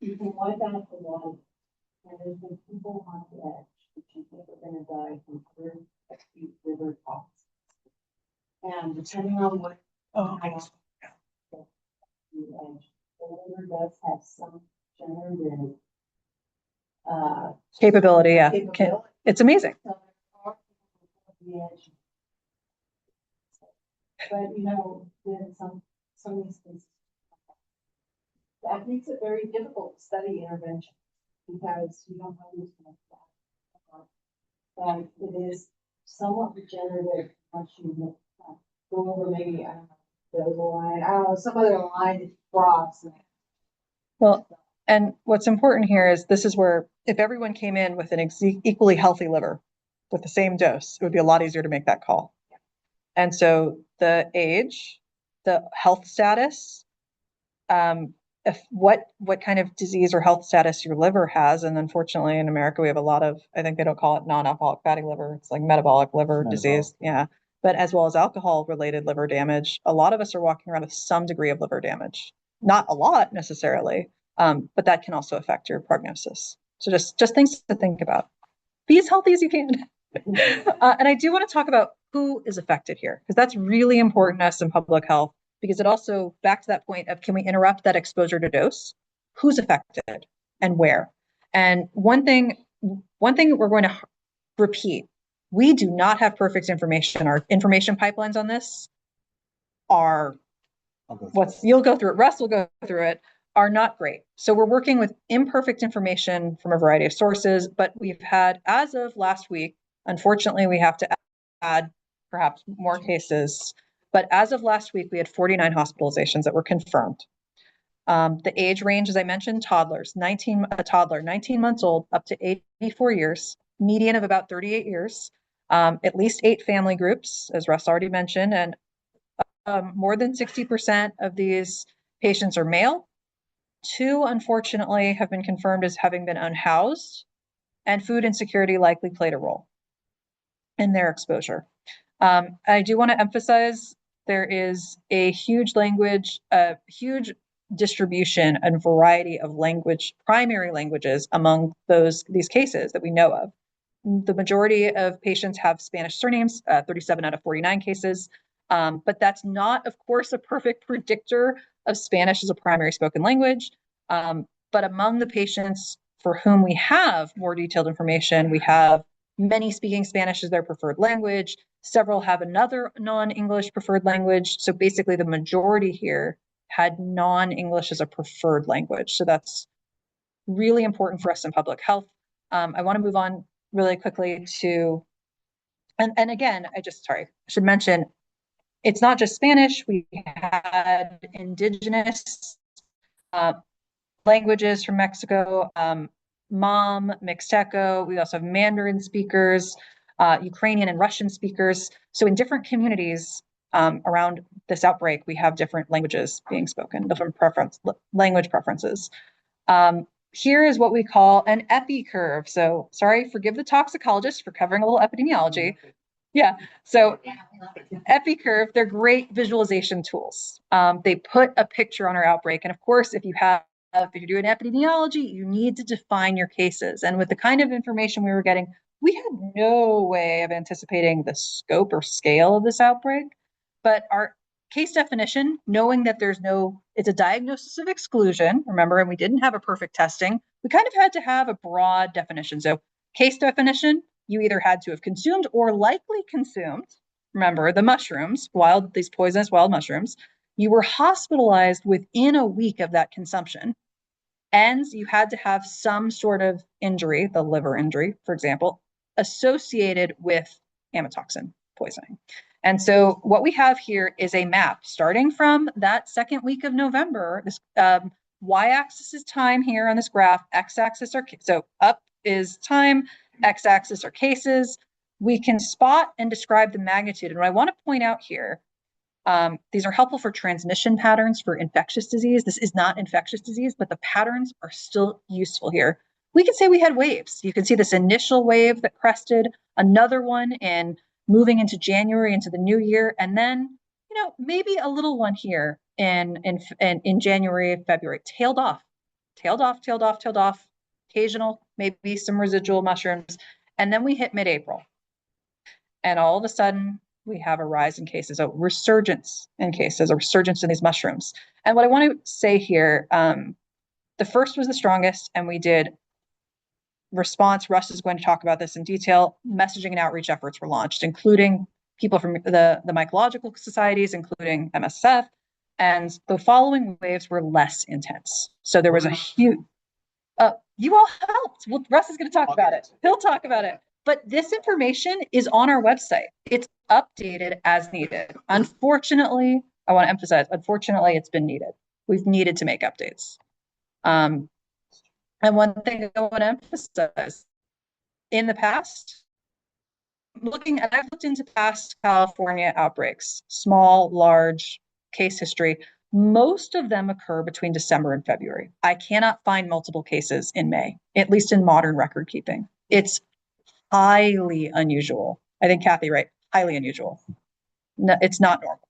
you can wipe out the water, and there's been people on the edge, that you think are gonna die from other acute liver toxins. And depending on what. Oh. The edge, the liver does have some generative. Capability, yeah. Capability. It's amazing. So there are people on the edge. But you know, then some of these things. That makes it very difficult to study intervention, because you don't know who's going to die. But it is somewhat regenerative once you go over maybe, I don't know, there's a line, I don't know, some other line that cross. Well, and what's important here is this is where if everyone came in with an equally healthy liver with the same dose, it would be a lot easier to make that call. And so the age, the health status, if what kind of disease or health status your liver has, and unfortunately in America we have a lot of, I think they don't call it non-alcoholic fatty liver, it's like metabolic liver disease, yeah. But as well as alcohol-related liver damage, a lot of us are walking around with some degree of liver damage. Not a lot necessarily, but that can also affect your prognosis. So just things to think about. Be as healthy as you can. And I do want to talk about who is affected here, because that's really important to us in public health, because it also, back to that point of, can we interrupt that exposure to dose? Who's affected and where? And one thing we're going to repeat, we do not have perfect information. Our information pipelines on this are you'll go through it, Russ will go through it, are not great. So we're working with imperfect information from a variety of sources, but we've had, as of last week, unfortunately, we have to add perhaps more cases. But as of last week, we had 49 hospitalizations that were confirmed. The age range, as I mentioned, toddlers, a toddler, 19 months old, up to 84 years, median of about 38 years, at least 8 family groups, as Russ already mentioned, and more than 60% of these patients are male. 2, unfortunately, have been confirmed as having been unhoused, and food insecurity likely played a role in their exposure. I do want to emphasize there is a huge distribution and variety of primary languages among these cases that we know of. The majority of patients have Spanish surnames, 37 out of 49 cases, but that's not, of course, a perfect predictor of Spanish as a primary spoken language. But among the patients for whom we have more detailed information, we have many speaking Spanish as their preferred language. Several have another non-English preferred language. So basically the majority here had non-English as a preferred language. So that's really important for us in public health. I want to move on really quickly to, and again, I should mention, it's not just Spanish. We had indigenous languages from Mexico, Mom, Mixteco. We also have Mandarin speakers, Ukrainian and Russian speakers. So in different communities around this outbreak, we have different languages being spoken, different language preferences. Here is what we call an epi curve. So sorry, forgive the toxicologist for covering a little epidemiology. Yeah, so epi curve, they're great visualization tools. They put a picture on our outbreak. And of course, if you're doing epidemiology, you need to define your cases. And with the kind of information we were getting, we had no way of anticipating the scope or scale of this outbreak. But our case definition, knowing that it's a diagnosis of exclusion, remember, and we didn't have a perfect testing, we kind of had to have a broad definition. So case definition, you either had to have consumed or likely consumed, remember, the mushrooms, these poisonous wild mushrooms. You were hospitalized within a week of that consumption. And you had to have some sort of injury, the liver injury, for example, associated with amatoxin poisoning. And so what we have here is a map starting from that second week of November. This y-axis is time here on this graph. X-axis are so up is time, x-axis are cases. We can spot and describe the magnitude. And what I want to point out here, these are helpful for transmission patterns for infectious disease. This is not infectious disease, but the patterns are still useful here. We can say we had waves. You can see this initial wave that crested, another one in moving into January, into the new year, and then, maybe a little one here in January, February, tailed off, occasional, maybe some residual mushrooms, and then we hit mid-April. And all of a sudden, we have a rise in cases, a resurgence in cases, a resurgence in these mushrooms. And what I want to say here, the first was the strongest, and we did response. Russ is going to talk about this in detail. Messaging and outreach efforts were launched, including people from the mycological societies, including MSSF, and the following waves were less intense. So there was a huge, you all helped. Well, Russ is going to talk about it. He'll talk about it. But this information is on our website. It's updated as needed. Unfortunately, I want to emphasize, unfortunately, it's been needed. We've needed to make updates. And one thing I want to emphasize, in the past, I've looked into past California outbreaks, small, large case history. Most of them occur between December and February. I cannot find multiple cases in May, at least in modern record keeping. It's highly unusual. I think Kathy, right? Highly unusual. No, it's not normal.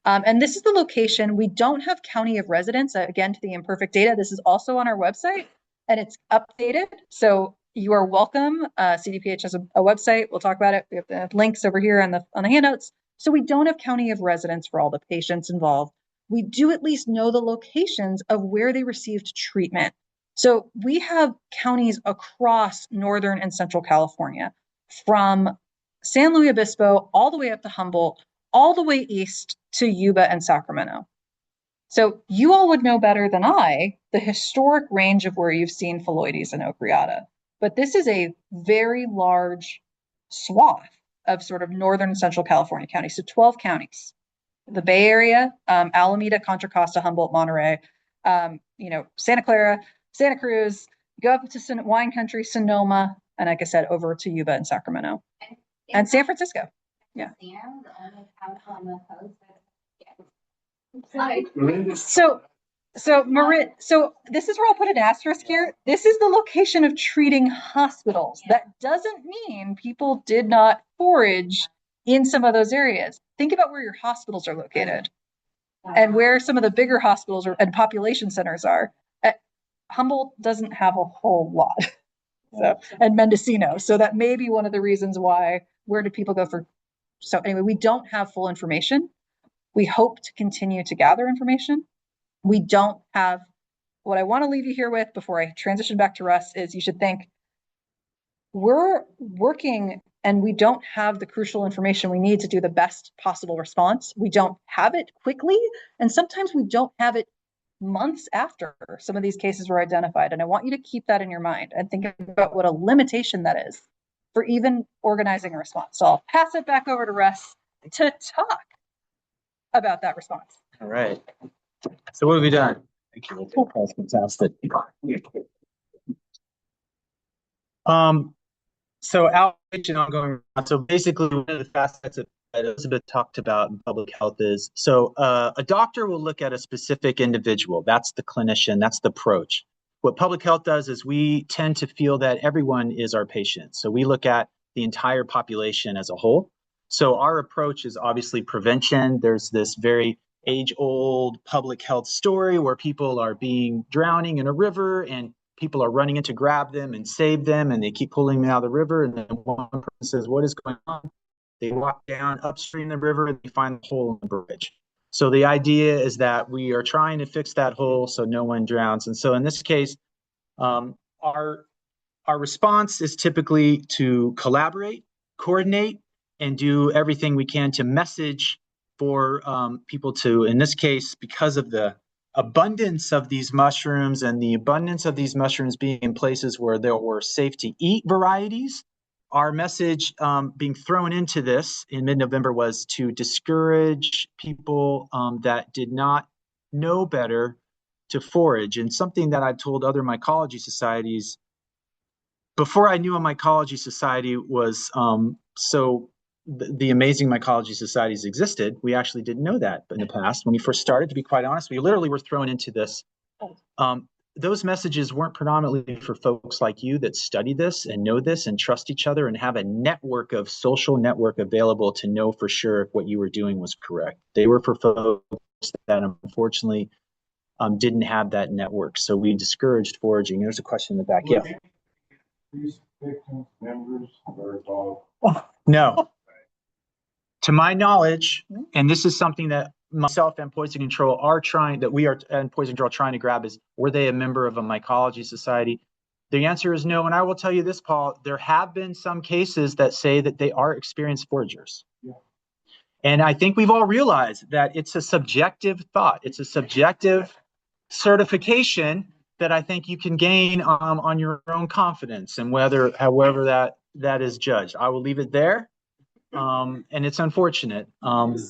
And this is the location. We don't have county of residence. Again, to the imperfect data, this is also on our website and it's updated. So you are welcome. CDPH has a website. We'll talk about it. We have the links over here on the handouts. So we don't have county of residence for all the patients involved. We do at least know the locations of where they received treatment. So we have counties across Northern and Central California, from San Luis Obispo all the way up to Humboldt, all the way east to Yuba and Sacramento. So you all would know better than I the historic range of where you've seen phylloides and ochreata. But this is a very large swath of sort of Northern and Central California counties. So 12 counties. The Bay Area, Alameda, Contra Costa, Humboldt, Monterey, Santa Clara, Santa Cruz, go up to wine country, Sonoma, and like I said, over to Yuba and Sacramento. And San Francisco. Yeah. So Marin, so this is where I'll put an asterisk here. This is the location of treating hospitals. That doesn't mean people did not forage in some of those areas. Think about where your hospitals are located and where some of the bigger hospitals and population centers are. Humboldt doesn't have a whole lot. And Mendocino. So that may be one of the reasons why, where do people go for? So anyway, we don't have full information. We hope to continue to gather information. We don't have, what I want to leave you here with before I transition back to Russ is you should think, we're working and we don't have the crucial information we need to do the best possible response. We don't have it quickly. And sometimes we don't have it months after some of these cases were identified. And I want you to keep that in your mind and think about what a limitation that is for even organizing a response. So I'll pass it back over to Russ to talk about that response. All right. So what have we done? Thank you. That's fantastic. So outreach and ongoing. So basically, one of the facets that Elizabeth talked about in public health is, so a doctor will look at a specific individual. That's the clinician. That's the approach. What public health does is we tend to feel that everyone is our patient. So we look at the entire population as a whole. So our approach is obviously prevention. There's this very age-old public health story where people are drowning in a river and people are running in to grab them and save them, and they keep pulling them out of the river. And then one person says, "What is going on?" They walk down upstream the river and they find the hole in the bridge. So the idea is that we are trying to fix that hole so no one drowns. And so in this case, our response is typically to collaborate, coordinate, and do everything we can to message for people to, in this case, because of the abundance of these mushrooms and the abundance of these mushrooms being in places where there were safe to eat varieties, our message being thrown into this in mid-November was to discourage people that did not know better to forage. And something that I've told other mycology societies before I knew a mycology society was the amazing mycology societies existed. We actually didn't know that in the past. When we first started, to be quite honest, we literally were thrown into this. Those messages weren't predominantly for folks like you that study this and know this and trust each other and have a network of social network available to know for sure if what you were doing was correct. They were for folks that unfortunately didn't have that network. So we discouraged foraging. There's a question in the back. Yeah. These victims, members are involved. No. To my knowledge, and this is something that myself and Poison Control are trying, that we are and Poison Control trying to grab, is, were they a member of a mycology society? The answer is no. And I will tell you this, Paul, there have been some cases that say that they are experienced foragers. Yeah. And I think we've all realized that it's a subjective thought. It's a subjective certification that I think you can gain on your own confidence and however that is judged. I will leave it there. And it's unfortunate.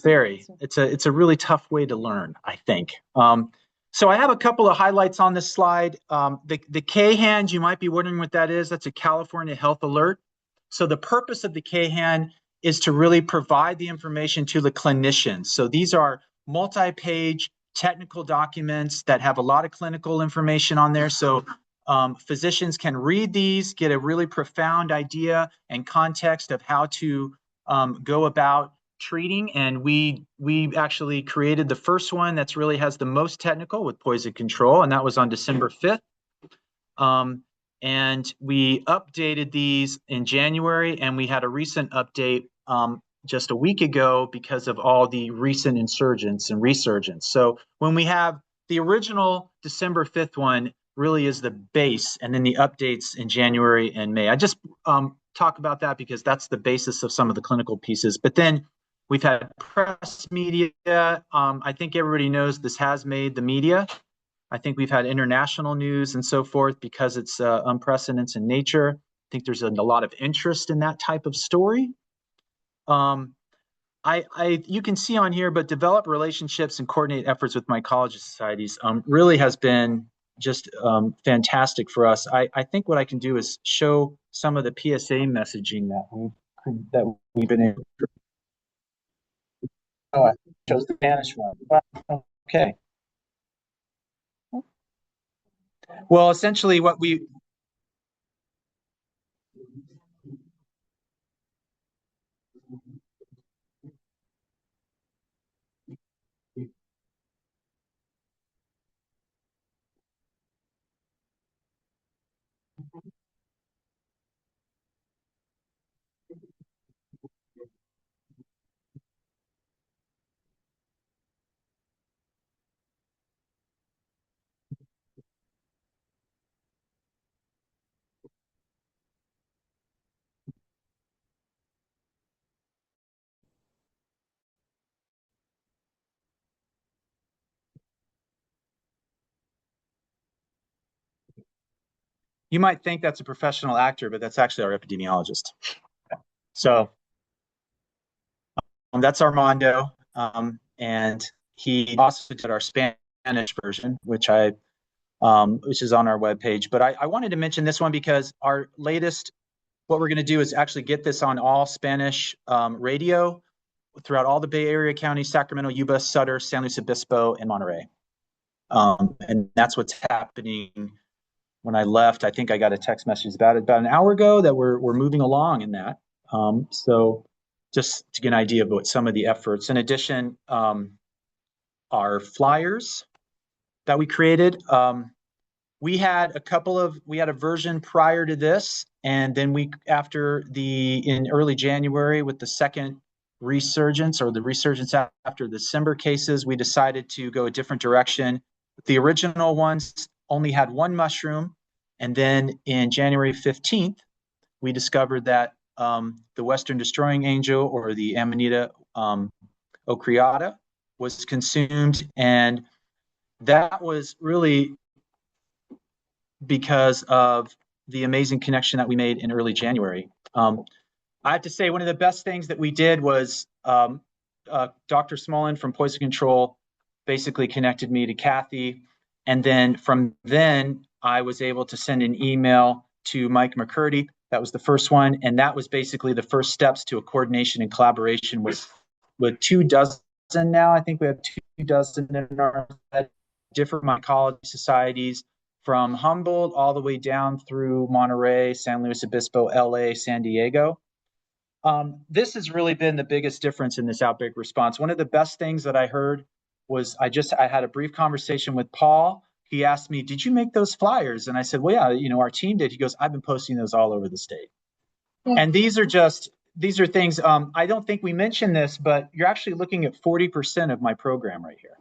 Very. It's a really tough way to learn, I think. So I have a couple of highlights on this slide. The K-hand, you might be wondering what that is. That's a California Health Alert. So the purpose of the K-hand is to really provide the information to the clinicians. So these are multi-page technical documents that have a lot of clinical information on there. So physicians can read these, get a really profound idea and context of how to go about treating. And we actually created the first one that's really has the most technical with Poison Control, and that was on December 5th. And we updated these in January, and we had a recent update just a week ago because of all the recent insurgence and resurgence. So when we have the original December 5th one really is the base, and then the updates in January and May. I just talk about that because that's the basis of some of the clinical pieces. But then we've had press media. I think everybody knows this has made the media. I think we've had international news and so forth because it's unprecedented in nature. I think there's a lot of interest in that type of story. You can see on here, but develop relationships and coordinate efforts with mycology societies really has been just fantastic for us. I think what I can do is show some of the PSA messaging that we've been able to. Oh, I chose the Spanish one. Wow. Okay. Well, essentially what we you might think that's a professional actor, but that's actually our epidemiologist. So that's Armando, and he also did our Spanish Spanish version, which is on our webpage. But I wanted to mention this one because our latest, what we're going to do is actually get this on all Spanish radio throughout all the Bay Area counties: Sacramento, Yuba, Sutter, San Luis Obispo, and Monterey. And that's what's happening. When I left, I think I got a text message about an hour ago that we're moving along in that. So just to get an idea of what some of the efforts. In addition, our flyers that we created. We had a version prior to this, and then in early January with the second resurgence, or the resurgence after the December cases, we decided to go a different direction. The original ones only had one mushroom, and then in January 15th, we discovered that the Western Destroying Angel, or the Amanita ocreata, was consumed, and that was really because of the amazing connection that we made in early January. I have to say, one of the best things that we did was Dr. Smolin from Poison Control basically connected me to Kathy. And then from then, I was able to send an email to Mike McCurdy. That was the first one. And that was basically the first steps to a coordination and collaboration with 24 now. I think we have 24 in our different mycology societies, from Humboldt all the way down through Monterey, San Luis Obispo, LA, San Diego. This has really been the biggest difference in this outbreak response. One of the best things that I heard was I had a brief conversation with Paul. He asked me, "Did you make those flyers?" And I said, "Well, yeah, our team did." He goes, "I've been posting those all over the state." And these are things, I don't think we mentioned this, but you're actually looking at 40% of my program right here.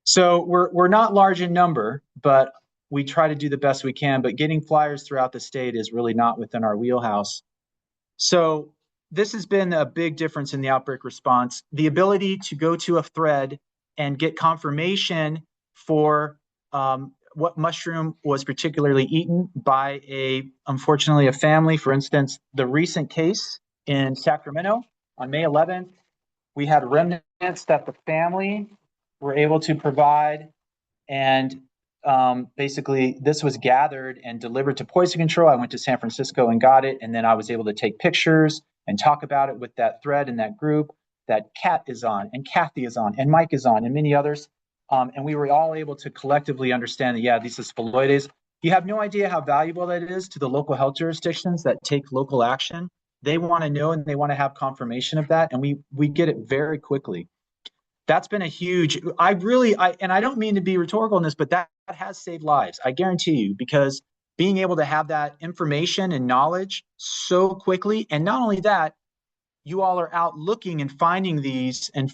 So we're not large in number, but we try to do the best we can. But getting flyers throughout the state is really not within our wheelhouse. So this has been a big difference in the outbreak response. The ability to go to a thread and get confirmation for what mushroom was particularly eaten by unfortunately, a family. For instance, the recent case in Sacramento on May 11th, we had remnants that the family were able to provide, and basically this was gathered and delivered to Poison Control. I went to San Francisco and got it, and then I was able to take pictures and talk about it with that thread and that group that Kat is on, and Kathy is on, and Mike is on, and many others. And we were all able to collectively understand that, yeah, this is spheloides. You have no idea how valuable that is to the local health jurisdictions that take local action. They want to know, and they want to have confirmation of that, and we get it very quickly. That's been a huge, and I don't mean to be rhetorical in this, but that has saved lives. I guarantee you, because being able to have that information and knowledge so quickly, and not only that, you all are out looking and finding these and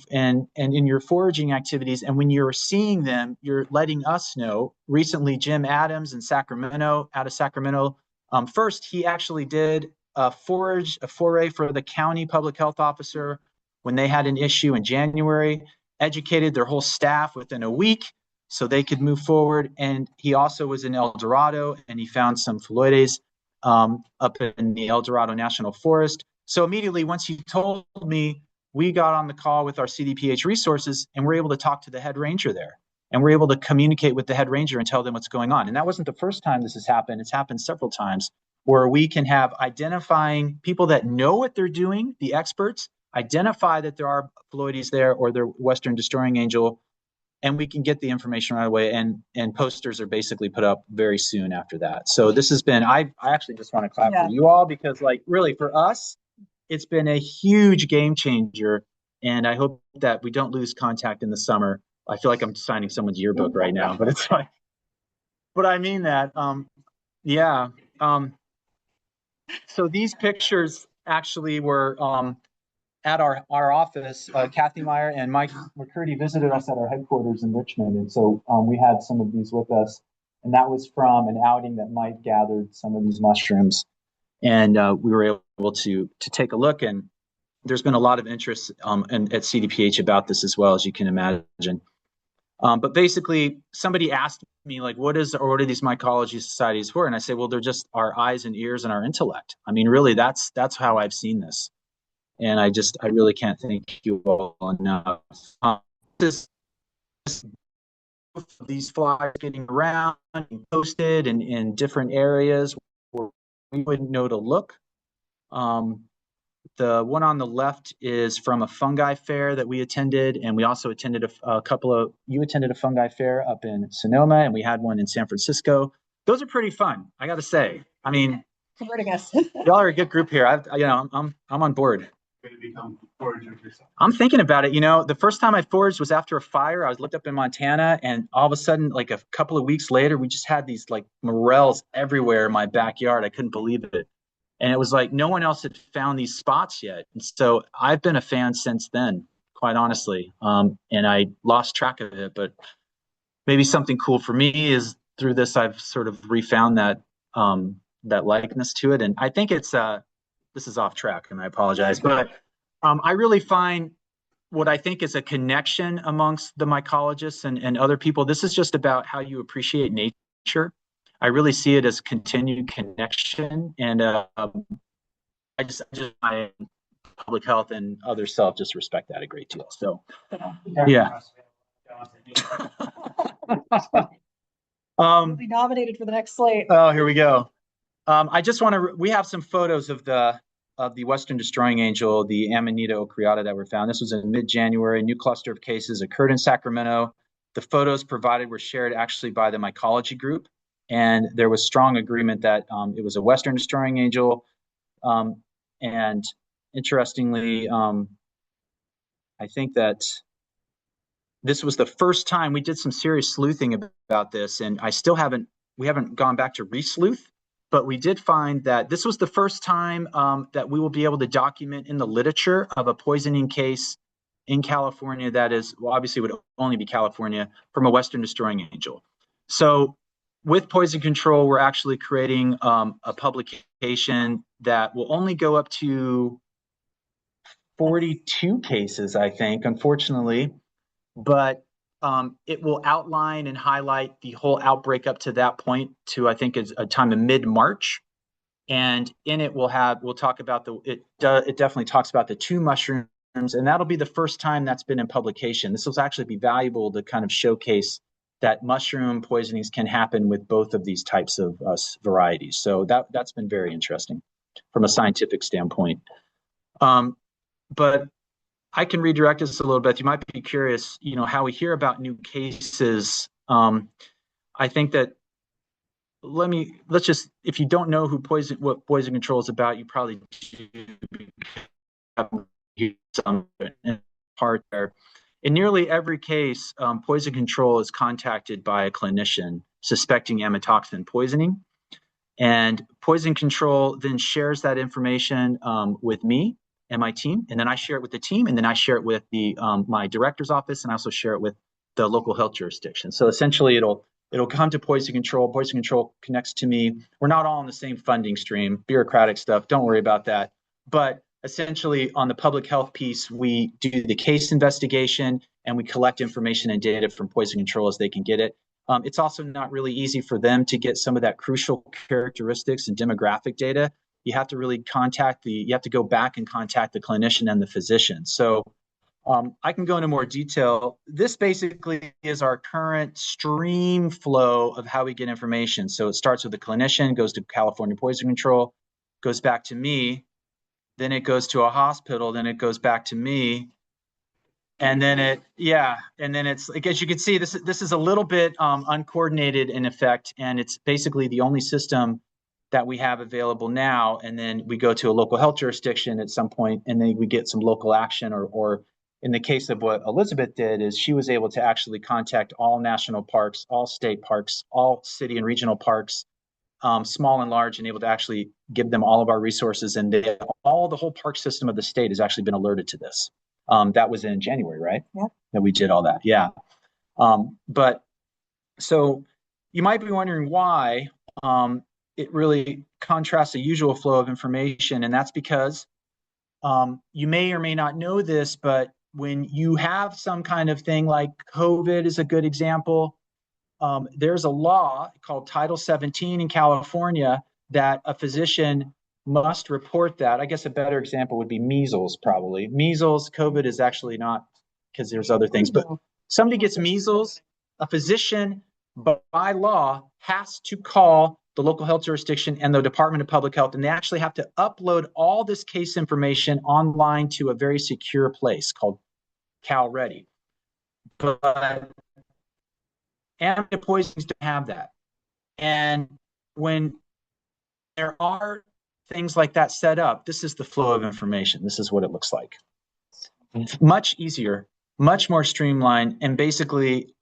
in your foraging activities. And when you're seeing them, you're letting us know. Recently, Jim Adams in Sacramento, out of Sacramento, first, he actually did a foray for the county public health officer when they had an issue in January, educated their whole staff within a week so they could move forward. And he also was in El Dorado, and he found some phalloides up in the El Dorado National Forest. So immediately, once he told me, we got on the call with our CDPH resources, and we're able to talk to the head ranger there. And we're able to communicate with the head ranger and tell them what's going on. And that wasn't the first time this has happened. It's happened several times, where we can have identifying people that know what they're doing, the experts, identify that there are phalloides there or the Western Destroying Angel, and we can get the information right away. And posters are basically put up very soon after that. So this has been, I actually just want to clap for you all, because really for us, it's been a huge game changer. And I hope that we don't lose contact in the summer. I feel like I'm signing someone's yearbook right now, but it's like, but I mean that, yeah. So these pictures actually were at our office. Kathy Meyer and Mike McCurdy visited us at our headquarters in Richmond. And so we had some of these with us. And that was from an outing that Mike gathered some of these mushrooms. And we were able to take a look. And there's been a lot of interest at CDPH about this as well, as you can imagine. But basically, somebody asked me, what are these mycology societies for? And I say, well, they're just our eyes and ears and our intellect. I mean, really, that's how I've seen this. And I really can't thank you all enough. these flyers getting around and posted in different areas where we wouldn't know to look. The one on the left is from a fungi fair that we attended, and we also attended you attended a fungi fair up in Sonoma, and we had one in San Francisco. Those are pretty fun, I got to say. I mean, Converting us. y'all are a good group here. I'm on board. Become foragers yourself. I'm thinking about it. The first time I foraged was after a fire. I was looked up in Montana, and all of a sudden, like a couple of weeks later, we just had these like morels everywhere in my backyard. I couldn't believe it. And it was like no one else had found these spots yet. And so I've been a fan since then, quite honestly. And I lost track of it, but maybe something cool for me is through this, I've sort of refound that likeness to it. And I think it's, this is off track and I apologize, but I really find what I think is a connection amongst the mycologists and other people. This is just about how you appreciate nature. I really see it as continued connection, and I just my public health and other self just respect that a great deal. So, yeah. Be nominated for the next slate. Oh, here we go. I just want to. We have some photos of the Western destroying angel, the Amanita ocreata that were found. This was in mid-January. A new cluster of cases occurred in Sacramento. The photos provided were shared actually by the mycology group. And there was strong agreement that it was a Western destroying angel. And interestingly, I think that this was the first time we did some serious sleuthing about this. And we haven't gone back to re-sleuth, but we did find that this was the first time that we will be able to document in the literature of a poisoning case in California that is, well, obviously would only be California, from a Western destroying angel. So with poison control, we're actually creating a publication that will only go up to 42 cases, I think, unfortunately, but it will outline and highlight the whole outbreak up to that point to, I think, is a time of mid-March. And in it, we'll talk about it definitely talks about the 2 mushrooms, and that'll be the first time that's been in publication. This will actually be valuable to kind of showcase that mushroom poisonings can happen with both of these types of varieties. So that's been very interesting from a scientific standpoint. But I can redirect us a little bit. You might be curious, how we hear about new cases. I think that let's just, if you don't know what poison control is about, you probably do some part there. In nearly every case, poison control is contacted by a clinician suspecting amatoxin poisoning. And poison control then shares that information with me and my team. And then I share it with the team. And then I share it with my director's office. And I also share it with the local health jurisdiction. So essentially, it'll come to poison control. Poison control connects to me. We're not all on the same funding stream, bureaucratic stuff. Don't worry about that. But essentially, on the public health piece, we do the case investigation and we collect information and data from poison control as they can get it. It's also not really easy for them to get some of that crucial characteristics and demographic data. You have to really you have to go back and contact the clinician and the physician. So I can go into more detail. This basically is our current stream flow of how we get information. So it starts with the clinician, goes to California Poison Control, goes back to me, then it goes to a hospital, then it goes back to me. And then it's, like, as you can see, this is a little bit uncoordinated in effect, and it's basically the only system that we have available now. And then we go to a local health jurisdiction at some point, and then we get some local action, or in the case of what Elizabeth did, is she was able to actually contact all national parks, all state parks, all city and regional parks, small and large, and able to actually give them all of our resources. And the whole park system of the state has actually been alerted to this. That was in January, right? Yeah. That we did all that. Yeah. But so you might be wondering why it really contrasts the usual flow of information. And that's because you may or may not know this, but when you have some kind of thing like COVID is a good example, there's a law called Title 17 in California that a physician must report that. I guess a better example would be measles, probably. Measles, COVID is actually not, because there's other things. But somebody gets measles, a physician by law has to call the local health jurisdiction and the Department of Public Health, and they actually have to upload all this case information online to a very secure place called CalReady. But Amanita poisonings don't have that. And when there are things like that set up, this is the flow of information. This is what it looks like. Much easier, much more streamlined. And basically,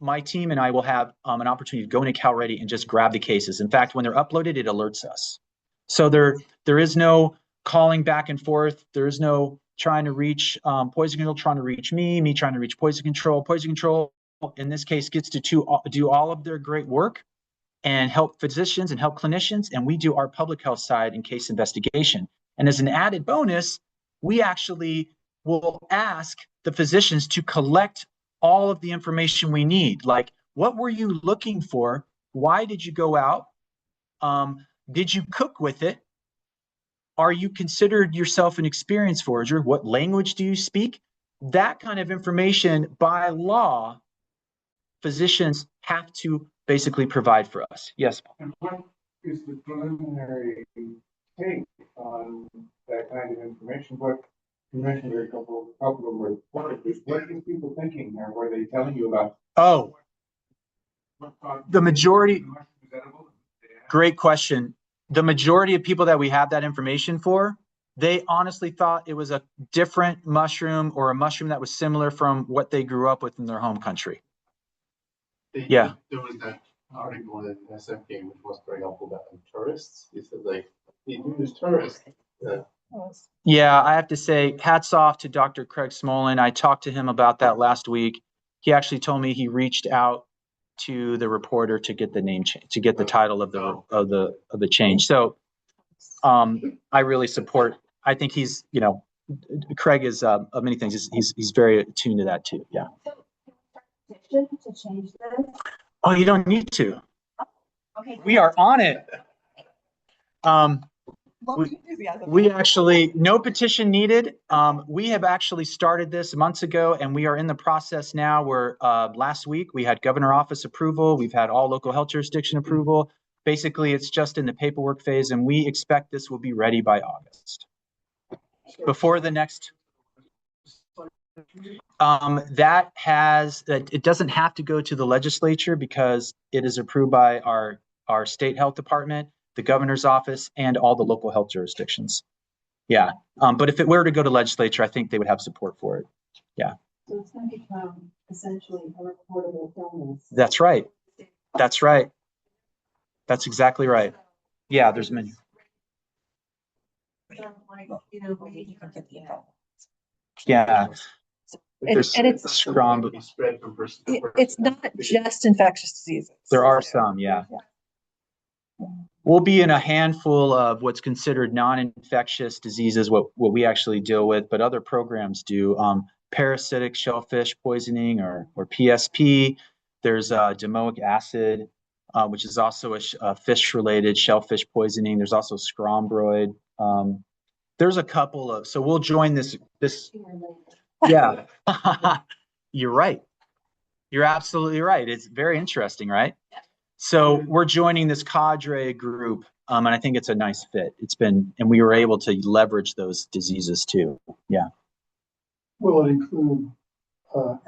my team and I will have an opportunity to go into CalReady and just grab the cases. In fact, when they're uploaded, it alerts us. So there is no calling back and forth. There is no trying to reach poison control, trying to reach me trying to reach poison control. Poison control, in this case, gets to do all of their great work and help physicians and help clinicians. And we do our public health side in case investigation. And as an added bonus, we actually will ask the physicians to collect all of the information we need. Like, what were you looking for? Why did you go out? Did you cook with it? Are you considered yourself an experienced forager? What language do you speak? That kind of information, by law, physicians have to basically provide for us. Yes. And what is the preliminary take on that kind of information? What you mentioned a couple of them were, what are these people thinking, or were they telling you about? Oh, the majority, great question. The majority of people that we have that information for, they honestly thought it was a different mushroom or a mushroom that was similar from what they grew up with in their home country. Yeah. There was that article in SF game which was very helpful about tourists. He said, like, he was tourists. Yeah, I have to say, hats off to Dr. Craig Smolin. I talked to him about that last week. He actually told me he reached out to the reporter to get the name change, to get the title of the change. So I really support. I think he's, Craig is of many things. He's very attuned to that too. Yeah. To change this? Oh, you don't need to. Okay. We are on it. We actually, no petition needed. We have actually started this months ago, and we are in the process now where last week we had governor office approval. We've had all local health jurisdiction approval. Basically, it's just in the paperwork phase, and we expect this will be ready by August. Before the next, it doesn't have to go to the legislature because it is approved by our state health department, the governor's office, and all the local health jurisdictions. Yeah. But if it were to go to legislature, I think they would have support for it. Yeah. So it's going to become essentially a reportable illness. That's right. That's right. That's exactly right. Yeah, there's many. Yeah. It's not just infectious diseases. There are some, yeah. We'll be in a handful of what's considered non-infectious diseases, what we actually deal with, but other programs do. Parasitic shellfish poisoning or PSP. There's domoic acid, which is also a fish-related shellfish poisoning. There's also scrombroid. There's a couple of, so we'll join this. Yeah, you're right. You're absolutely right. It's very interesting, right? So we're joining this cadre group, and I think it's a nice fit. And we were able to leverage those diseases too. Yeah. Will it include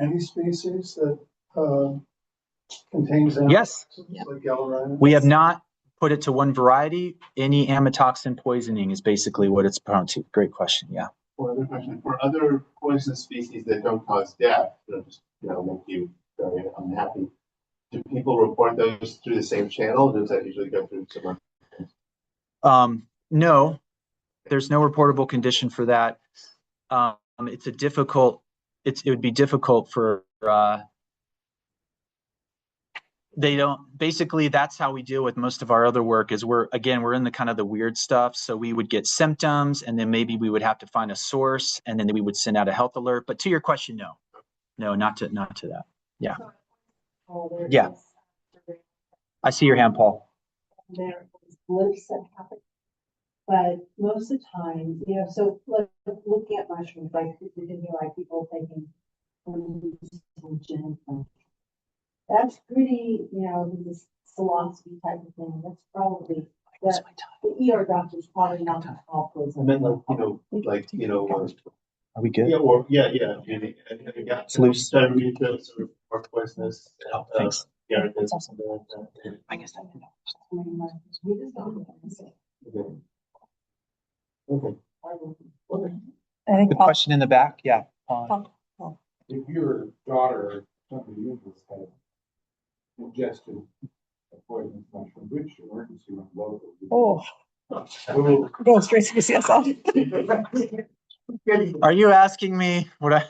any species that contains amatoxins, yes, like gallurina? We have not put it to one variety. Any amatoxin poisoning is basically what it's prone to. Great question. Yeah. One other question: for other poison species that don't cause death, just make you very unhappy, do people report those through the same channel? Or does that usually go through someone? No, there's no reportable condition for that. It's a difficult. It would be difficult for. They don't. Basically, that's how we deal with most of our other work. Is we're in the kind of the weird stuff. So we would get symptoms, and then maybe we would have to find a source, and then we would send out a health alert. But to your question, no, not to that. Yeah. Yeah. I see your hand, Paul. There is blips that happen, but most of the time, so like looking at mushrooms, like you can hear like people taking That's pretty, this philosophy type of thing. That's probably, the ER doctor's probably not gonna call I poison. meant Are we good? yeah, or, yeah, yeah. And got Loose. started reading sort of more poisonous, Thanks. irritants or something like that. I guess I can. We just don't say. Okay. Okay. Okay. I think The question in the back, yeah. If your daughter or somebody you just had ingested a poisonous mushroom, which emergency room local? Go straight to CSL. Are you asking me what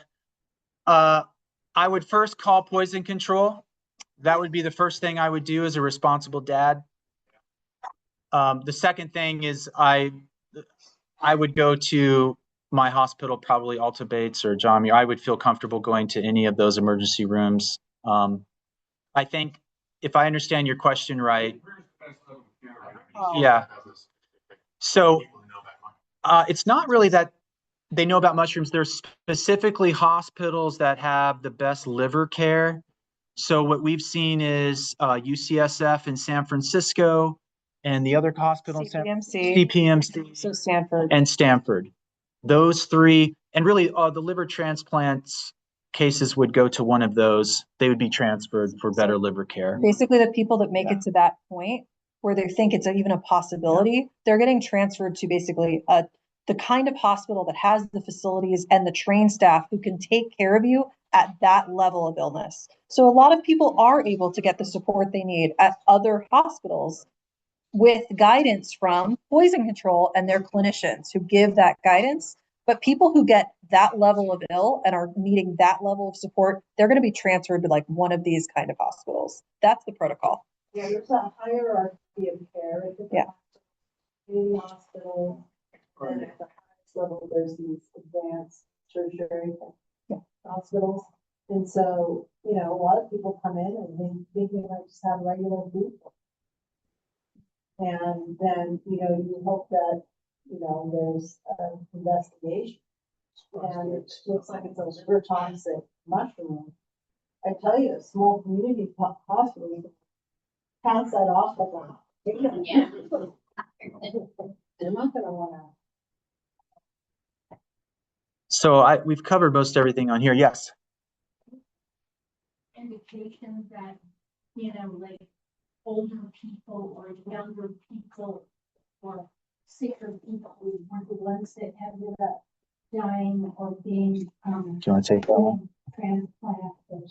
I would first call poison control. That would be the first thing I would do as a responsible dad. The second thing is I would go to my hospital, probably Alta Bates or John Muir. I would feel comfortable going to any of those emergency rooms. I think if I understand your question right, yeah. So it's not really that they know about mushrooms. There's specifically hospitals that have the best liver care. So what we've seen is UCSF in San Francisco and the other hospital in CPMC, So Stanford. and Stanford. Those three, and really the liver transplants cases would go to one of those. They would be transferred for better liver care. Basically, the people that make it to that point where they think it's even a possibility, they're getting transferred to basically the kind of hospital that has the facilities and the trained staff who can take care of you at that level of illness. So a lot of people are able to get the support they need at other hospitals with guidance from poison control and their clinicians who give that guidance. But people who get that level of ill and are needing that level of support, they're going to be transferred to like one of these kind of hospitals. That's the protocol. Yeah, there's a hierarchy of care at the community hospital, and at the highest level, there's these advanced tertiary hospitals. And so, a lot of people come in and they think they might just have regular food. And then, you hope that, there's an investigation. And it looks like it's a liver toxic mushroom. I tell you, a small community hospital, you can pass that off like a. Yeah. They're not gonna wanna. So we've covered most everything on here. Yes. Indications that, like older people or younger people or sicker people were the ones that ended up dying or being Do you want to take that one? transplanted.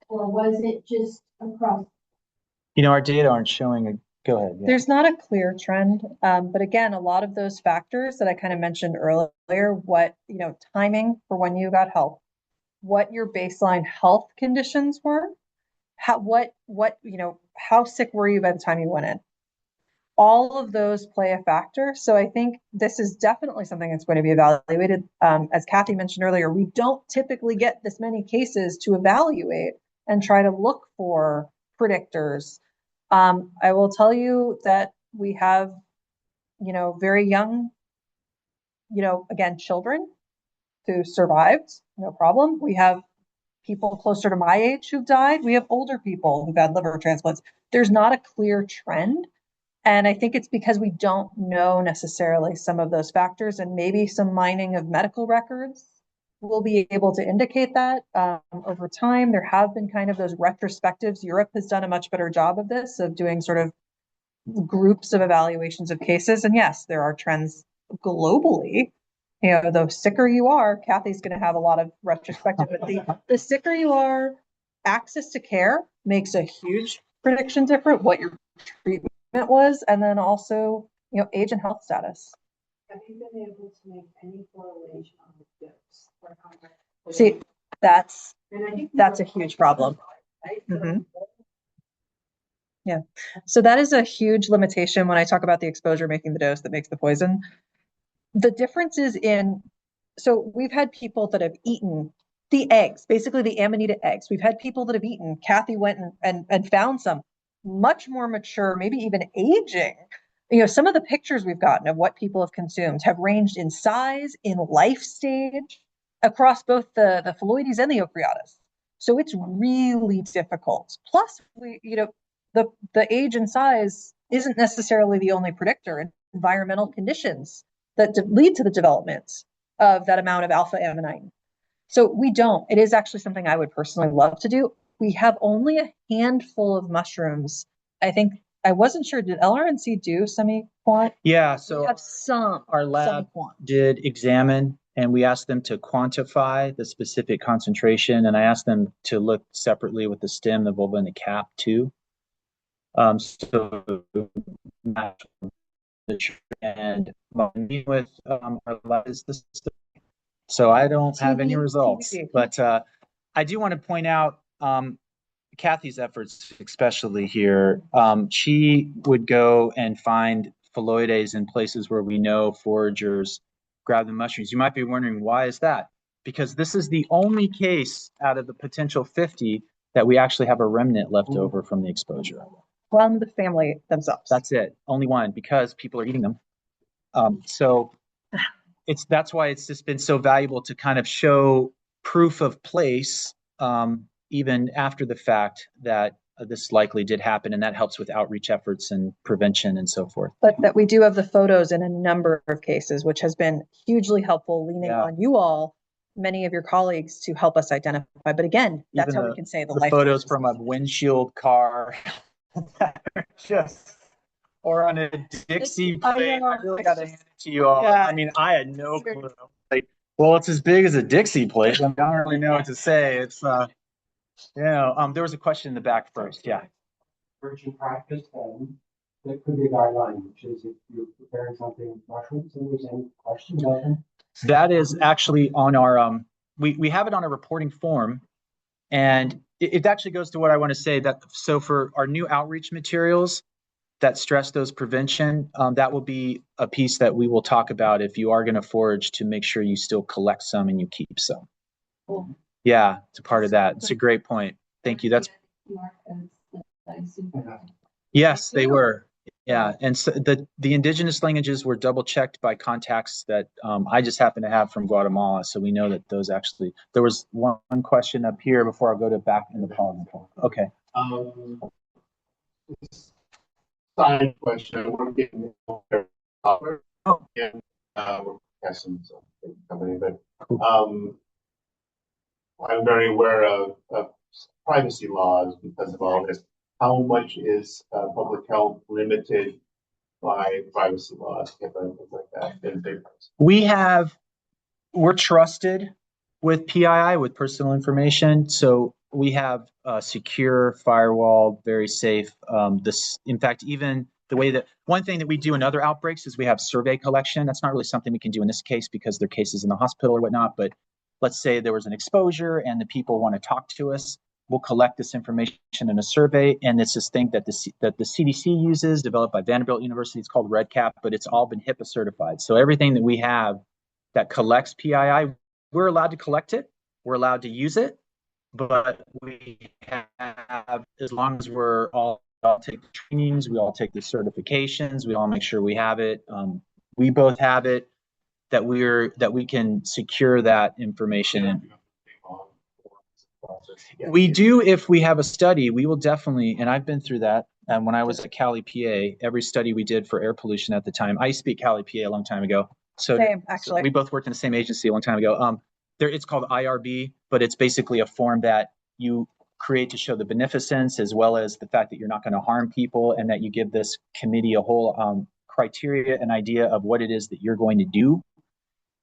Or was it just across? Our data aren't showing go ahead. Yeah. There's not a clear trend, but again, a lot of those factors that I kind of mentioned earlier, what, timing for when you got help, what your baseline health conditions were, how sick were you by the time you went in? All of those play a factor. So I think this is definitely something that's going to be evaluated. As Kathy mentioned earlier, we don't typically get this many cases to evaluate and try to look for predictors. I will tell you that we have, very young, again, children who survived, no problem. We have people closer to my age who've died. We have older people who've had liver transplants. There's not a clear trend. And I think it's because we don't know necessarily some of those factors, and maybe some mining of medical records will be able to indicate that over time. There have been kind of those retrospectives. Europe has done a much better job of this, of doing sort of groups of evaluations of cases. And yes, there are trends globally. The sicker you are, Kathy's going to have a lot of retrospective, but the sicker you are, access to care makes a huge prediction difference, what your treatment was, and then also, age and health status. Have you been able to make any correlation on the dose? See, that's And I think a huge problem. Mhm. Yeah. So that is a huge limitation when I talk about the exposure making the dose that makes the poison. The difference is so we've had people that have eaten the eggs, basically the Amanita eggs. We've had people that have eaten, Kathy went and found some much more mature, maybe even aging. Some of the pictures we've gotten of what people have consumed have ranged in size, in life stage. across both the phalloides and the ochreatas. So it's really difficult. Plus, the age and size isn't necessarily the only predictor. Environmental conditions that lead to the development of that amount of alpha ammonite. So it is actually something I would personally love to do. We have only a handful of mushrooms. I wasn't sure, did LRNC do semi-quant? Yeah, We so have some. our lab semi-quant. did examine, and we asked them to quantify the specific concentration, and I asked them to look separately with the stem, the vulva, and the cap too. So and with our lab is the system. So I don't have any results, but I do want to point out Kathy's efforts, especially here. She would go and find phalloides in places where we know foragers grab the mushrooms. You might be wondering, why is that? Because this is the only case out of the potential 50 that we actually have a remnant left over from the exposure. From the family themselves. That's it. Only one, because people are eating them. So that's why it's just been so valuable to kind of show proof of place, even after the fact that this likely did happen, and that helps with outreach efforts and prevention and so forth. But that we do have the photos in a number of cases, which has been hugely helpful, leaning on you all, many of your colleagues, to help us identify. But again, that's how we can say the photos from a windshield car, or on a Dixie plate. I really got to hand it to you all. Yeah. I mean, I had no clue. Well, it's as big as a Dixie plate. I don't really know what to say. It's there was a question in the back first. Yeah. Virgin practice, that could be a guideline, which is if you're preparing something with mushrooms, and there's any question about them. That is actually on our we have it on a reporting form, and it actually goes to what I want to say. That so for our new outreach materials that stress those prevention, that will be a piece that we will talk about if you are going to forage, to make sure you still collect some and you keep some. Cool. Yeah, it's a part of that. It's a great point. Thank you. Yes, they were. Yeah, and so the indigenous languages were double checked by contacts that I just happen to have from Guatemala, so we know that those actually. There was one question up here before I go to back in the pollen. Okay. Side question. We're getting and we're guessing some company, but I'm very aware of privacy laws because of all this. How much is public health limited by privacy laws, and things like that? We're trusted with PII, with personal information, so we have a secure firewall, very safe. In fact, even the way that one thing that we do in other outbreaks is we have survey collection. That's not really something we can do in this case because they're cases in the hospital or whatnot. But let's say there was an exposure and the people want to talk to us. We'll collect this information in a survey, and it's this thing that the CDC uses, developed by Vanderbilt University. It's called REDCap, but it's all been HIPAA certified. So everything that we have that collects PII, we're allowed to collect it. We're allowed to use it, but we have, as long as we're all take the trainings, we all take the certifications, we all make sure we have it. We both have it, that we can secure that information. We do, if we have a study, we will definitely, and I've been through that. And when I was at Cali, PA, every study we did for air pollution at the time, I used to be at Cali, PA a long time ago. So, same, actually. So we both worked in the same agency a long time ago. It's called IRB, but it's basically a form that you create to show the beneficence, as well as the fact that you're not going to harm people, and that you give this committee a whole criteria and idea of what it is that you're going to do.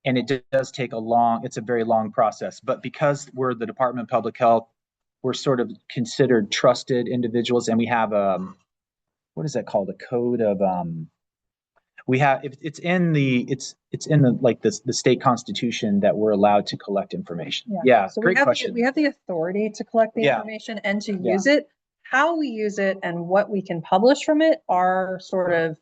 And it does take it's a very long process, but because we're the Department of Public Health, we're sort of considered trusted individuals, and we have what is that called? A code of we have it's in the state constitution that we're allowed to collect information. Yeah, so great question. We have the authority to collect the information and to use it. How we use it and what we can publish from it are sort of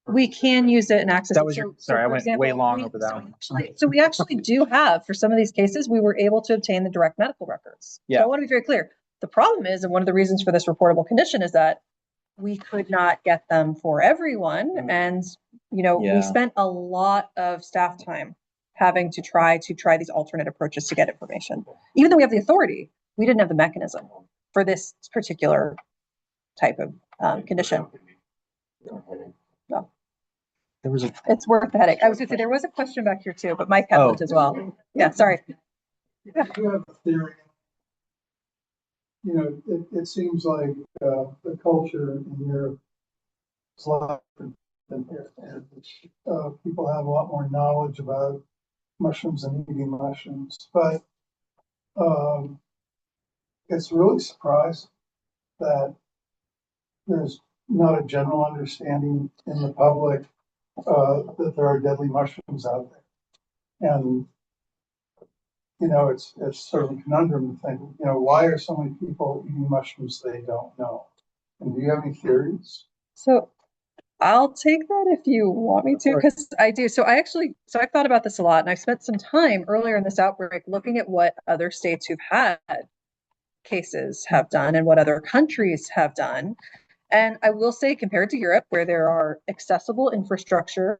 we can use it and access it. Sorry, I went way long over that one. So we actually do have, for some of these cases, we were able to obtain the direct medical records. So I want to be very clear. The problem is, and one of the reasons for this reportable condition is that we could not get them for everyone. And, we spent a lot of staff time having to try these alternate approaches to get information. Even though we have the authority, we didn't have the mechanism for this particular type of condition. So, it's worth the headache. I was going to say there was a question back here too, but Mike had one as well. Yeah, sorry. You have a theory. You know, it seems like the culture in Europe is a lot different than here. And people have a lot more knowledge about mushrooms and eating mushrooms, but it's really surprised that there's not a general understanding in the public that there are deadly mushrooms out there. And you know, it's sort of a conundrum to think, you know, why are so many people eating mushrooms they don't know? And do you have any theories? So I'll take that if you want me to, because I do. So I've thought about this a lot, and I spent some time earlier in this outbreak looking at what other states who've had cases have done and what other countries have done. And I will say, compared to Europe, where there are accessible infrastructure,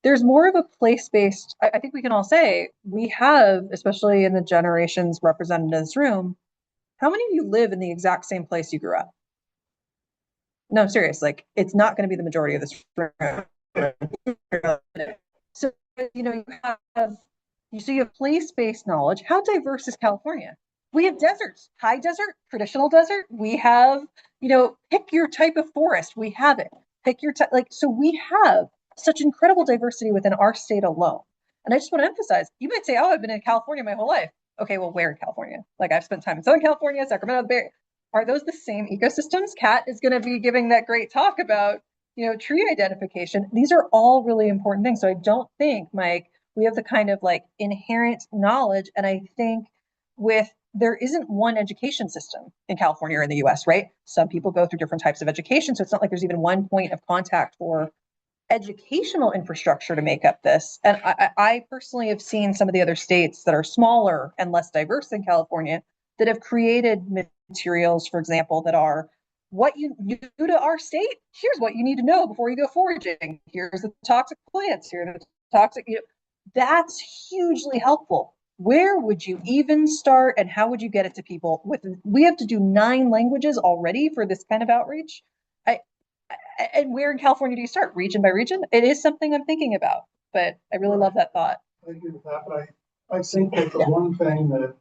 there's more of a place-based, I think we can all say, we have, especially in the generations represented in this room, how many of you live in the exact same place you grew up? No, serious, like, it's not going to be the majority of this room. So, you know, you have place-based knowledge. How diverse is California? We have deserts, high desert, traditional desert. We have, you know, pick your type of forest. We have it. Pick your type, like, so we have such incredible diversity within our state alone. And I just want to emphasize, you might say, oh, I've been in California my whole life. Okay, well, where in California? Like, I've spent time in Southern California, Sacramento, Bay. Are those the same ecosystems? Kat is going to be giving that great talk about, you know, tree identification. These are all really important things. So I don't think, Mike, we have the kind of like inherent knowledge. And I think there isn't one education system in California or in the US, right? Some people go through different types of education. So it's not like there's even one point of contact for educational infrastructure to make up this. And I personally have seen some of the other states that are smaller and less diverse than California that have created materials, for example, that are what you new to our state. Here's what you need to know before you go foraging. Here's the toxic plants. Here's the toxic, you know, that's hugely helpful. Where would you even start and how would you get it to people? We have to do 9 languages already for this kind of outreach. And where in California do you start? Region by region? It is something I'm thinking about, but I really love that thought. I agree with that, but I think that the one thing that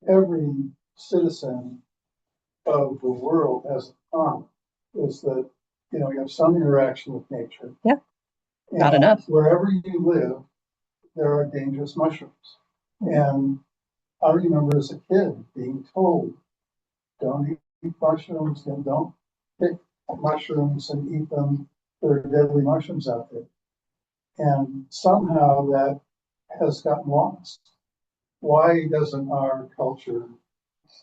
every citizen of the world has in common is that, you know, you have some interaction with nature. Yeah, not enough. Wherever you live, there are dangerous mushrooms. And I remember as a kid being told, don't eat mushrooms and don't pick mushrooms and eat them. There are deadly mushrooms out there. And somehow that has gotten lost. Why doesn't our culture?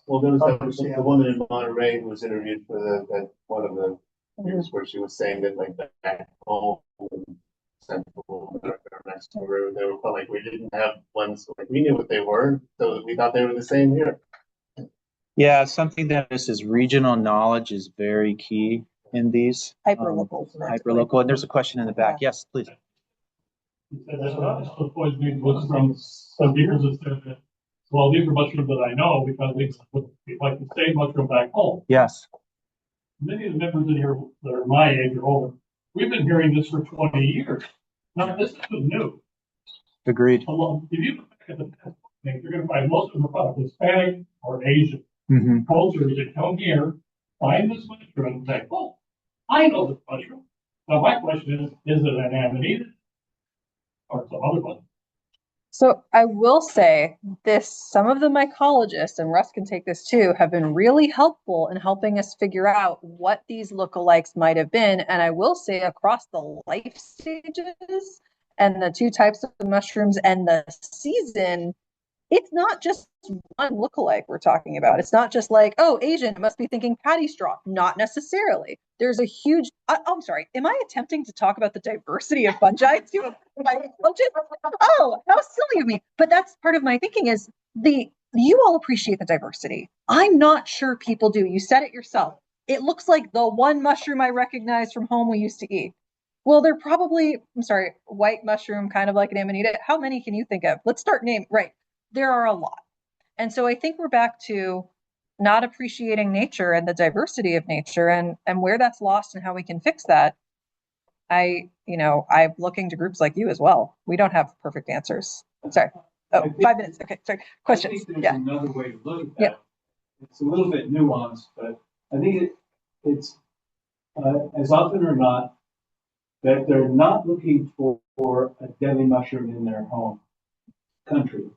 Well, there was the woman in Monterey who was interviewed for that one of the news where she was saying that like back home in Central America or Mexico, they were like, we didn't have ones, like we knew what they were, so we thought they were the same here. Yeah, something that is regional knowledge is very key in these. Hyperlocal. Hyperlocal. And there's a question in the back. Yes, please. The poisoning was from some years that said that, well, these are mushrooms that I know because it's like the same mushroom back home. Yes. Many of the members in here that are my age or older, we've been hearing this for 20 years. Now, this is new. Agreed. If you look at the test things, you're going to find most of them are Hispanic or Asian. Cultures that come here, find this mushroom and say, oh, I know this mushroom. Now, my question is it an amanita or some other one? So I will say this, some of the mycologists, and Russ can take this too, have been really helpful in helping us figure out what these lookalikes might have been. And I will say across the life stages and the 2 types of mushrooms and the season, it's not just one lookalike we're talking about. It's not just like, oh, Asian must be thinking patty straw. Not necessarily. There's a huge, I'm sorry, am I attempting to talk about the diversity of fungi too? Oh, how silly of me. But that's part of my thinking is you all appreciate the diversity. I'm not sure people do. You said it yourself. It looks like the one mushroom I recognize from home we used to eat. Well, they're probably, I'm sorry, white mushroom, kind of like an amanita. How many can you think of? Let's start naming. Right. There are a lot. And so I think we're back to not appreciating nature and the diversity of nature and where that's lost and how we can fix that. I'm looking to groups like you as well. We don't have perfect answers. Sorry. Oh, 5 minutes. Okay. Sorry. Questions. I think there's Yeah. another way to look at that. Yeah. It's a little bit nuanced, but I think it's as often or not that they're not looking for a deadly mushroom in their home country.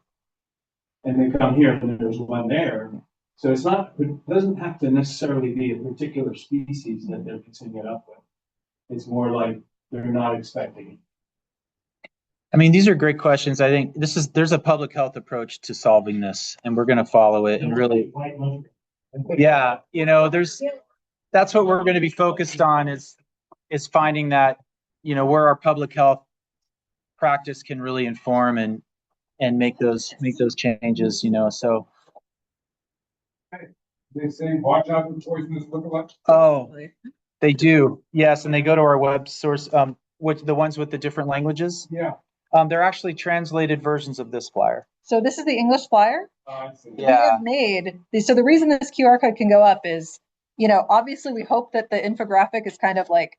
And they come here and there's one there. So it doesn't have to necessarily be a particular species that they're mixing it up with. It's more like they're not expecting it. I mean, these are great questions. I think there's a public health approach to solving this, and we're going to follow it and really, yeah, that's what we're going to be focused on is finding that, where our public health practice can really inform and make those changes, so. They say, watch out for poisonous lookalikes. Oh, they do. Yes. And they go to our web source, the ones with the different languages. Yeah. They're actually translated versions of this flyer. So this is the English flyer. I see. We have made so the reason this QR code can go up is, obviously we hope that the infographic is kind of like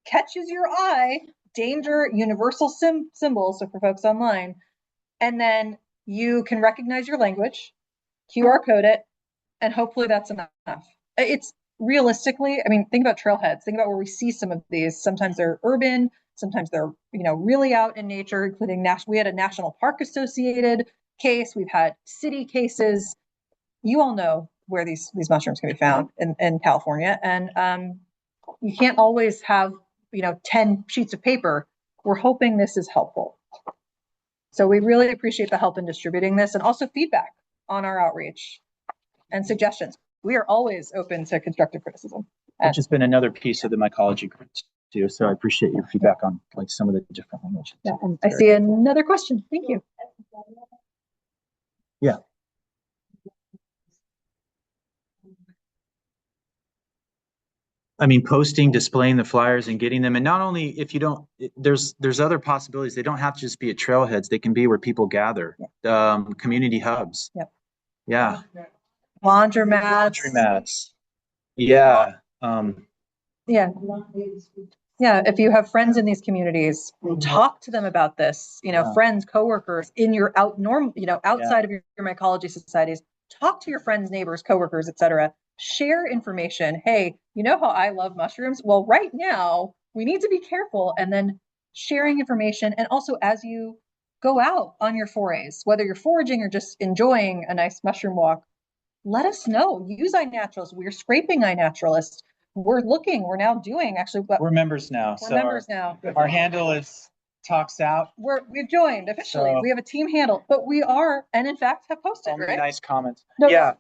catches your eye, danger, universal symbols. So for folks online, and then you can recognize your language, QR code it, and hopefully that's enough. It's realistically, I mean, think about trailheads. Think about where we see some of these. Sometimes they're urban, sometimes they're, really out in nature, including we had a National Park Associated case. We've had city cases. You all know where these mushrooms can be found in California. And you can't always have, 10 sheets of paper. We're hoping this is helpful. So we really appreciate the help in distributing this and also feedback on our outreach and suggestions. We are always open to constructive criticism. Which has been another piece of the mycology group too. So I appreciate your feedback on like some of the different languages. Yeah, and I see another question. Thank you. Yeah. I mean, posting, displaying the flyers and getting them. And not only if you don't, there's other possibilities. They don't have to just be at trailheads. They can be where people gather, community hubs. Yep. Yeah. Laundromats. Yeah. Yeah. Yeah. If you have friends in these communities, talk to them about this, friends, coworkers in your outside of your mycology societies, talk to your friends, neighbors, coworkers, etc. Share information. Hey, you know how I love mushrooms? Well, right now we need to be careful, and then sharing information. And also as you go out on your forays, whether you're foraging or just enjoying a nice mushroom walk, let us know. Use iNaturalist. We're scraping iNaturalist. We're now doing actually. We're members now. Our handle is Talks Out. We've joined officially. So we have a team handle, but we are, and in fact have posted, right? Nice comments. No, yeah.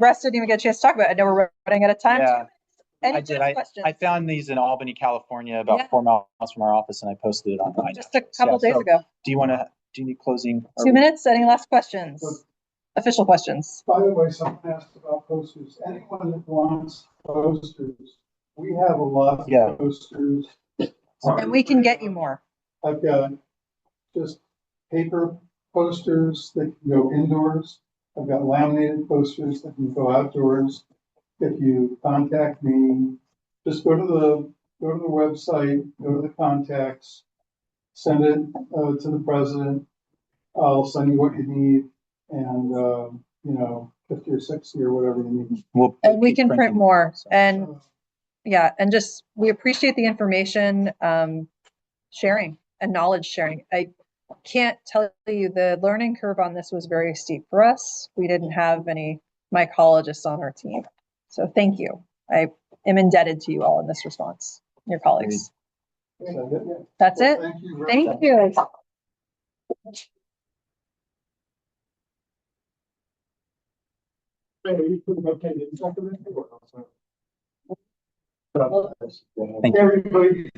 Russ didn't even get a chance to talk about it. I know we're running out of time. Yeah. I did. I found these in Albany, California, about 4 miles from our office, and I posted it online. Just a couple days ago. Do you need closing? 2 minutes? Any last questions? Official questions. By the way, someone asked about posters. Anyone that wants posters, we have a lot of posters. And we can get you more. I've got just paper posters that can go indoors. I've got laminated posters that can go outdoors. If you contact me, just go to the website, go to the contacts, send it to the president. I'll send you what you need, and 50 or 60 or whatever you need. And we can print more. And and just we appreciate the information sharing and knowledge sharing. I can't tell you the learning curve on this was very steep for us. We didn't have any mycologists on our team. So thank you. I am indebted to you all in this response, your colleagues. That's it. Thank you. Thank you. Everybody.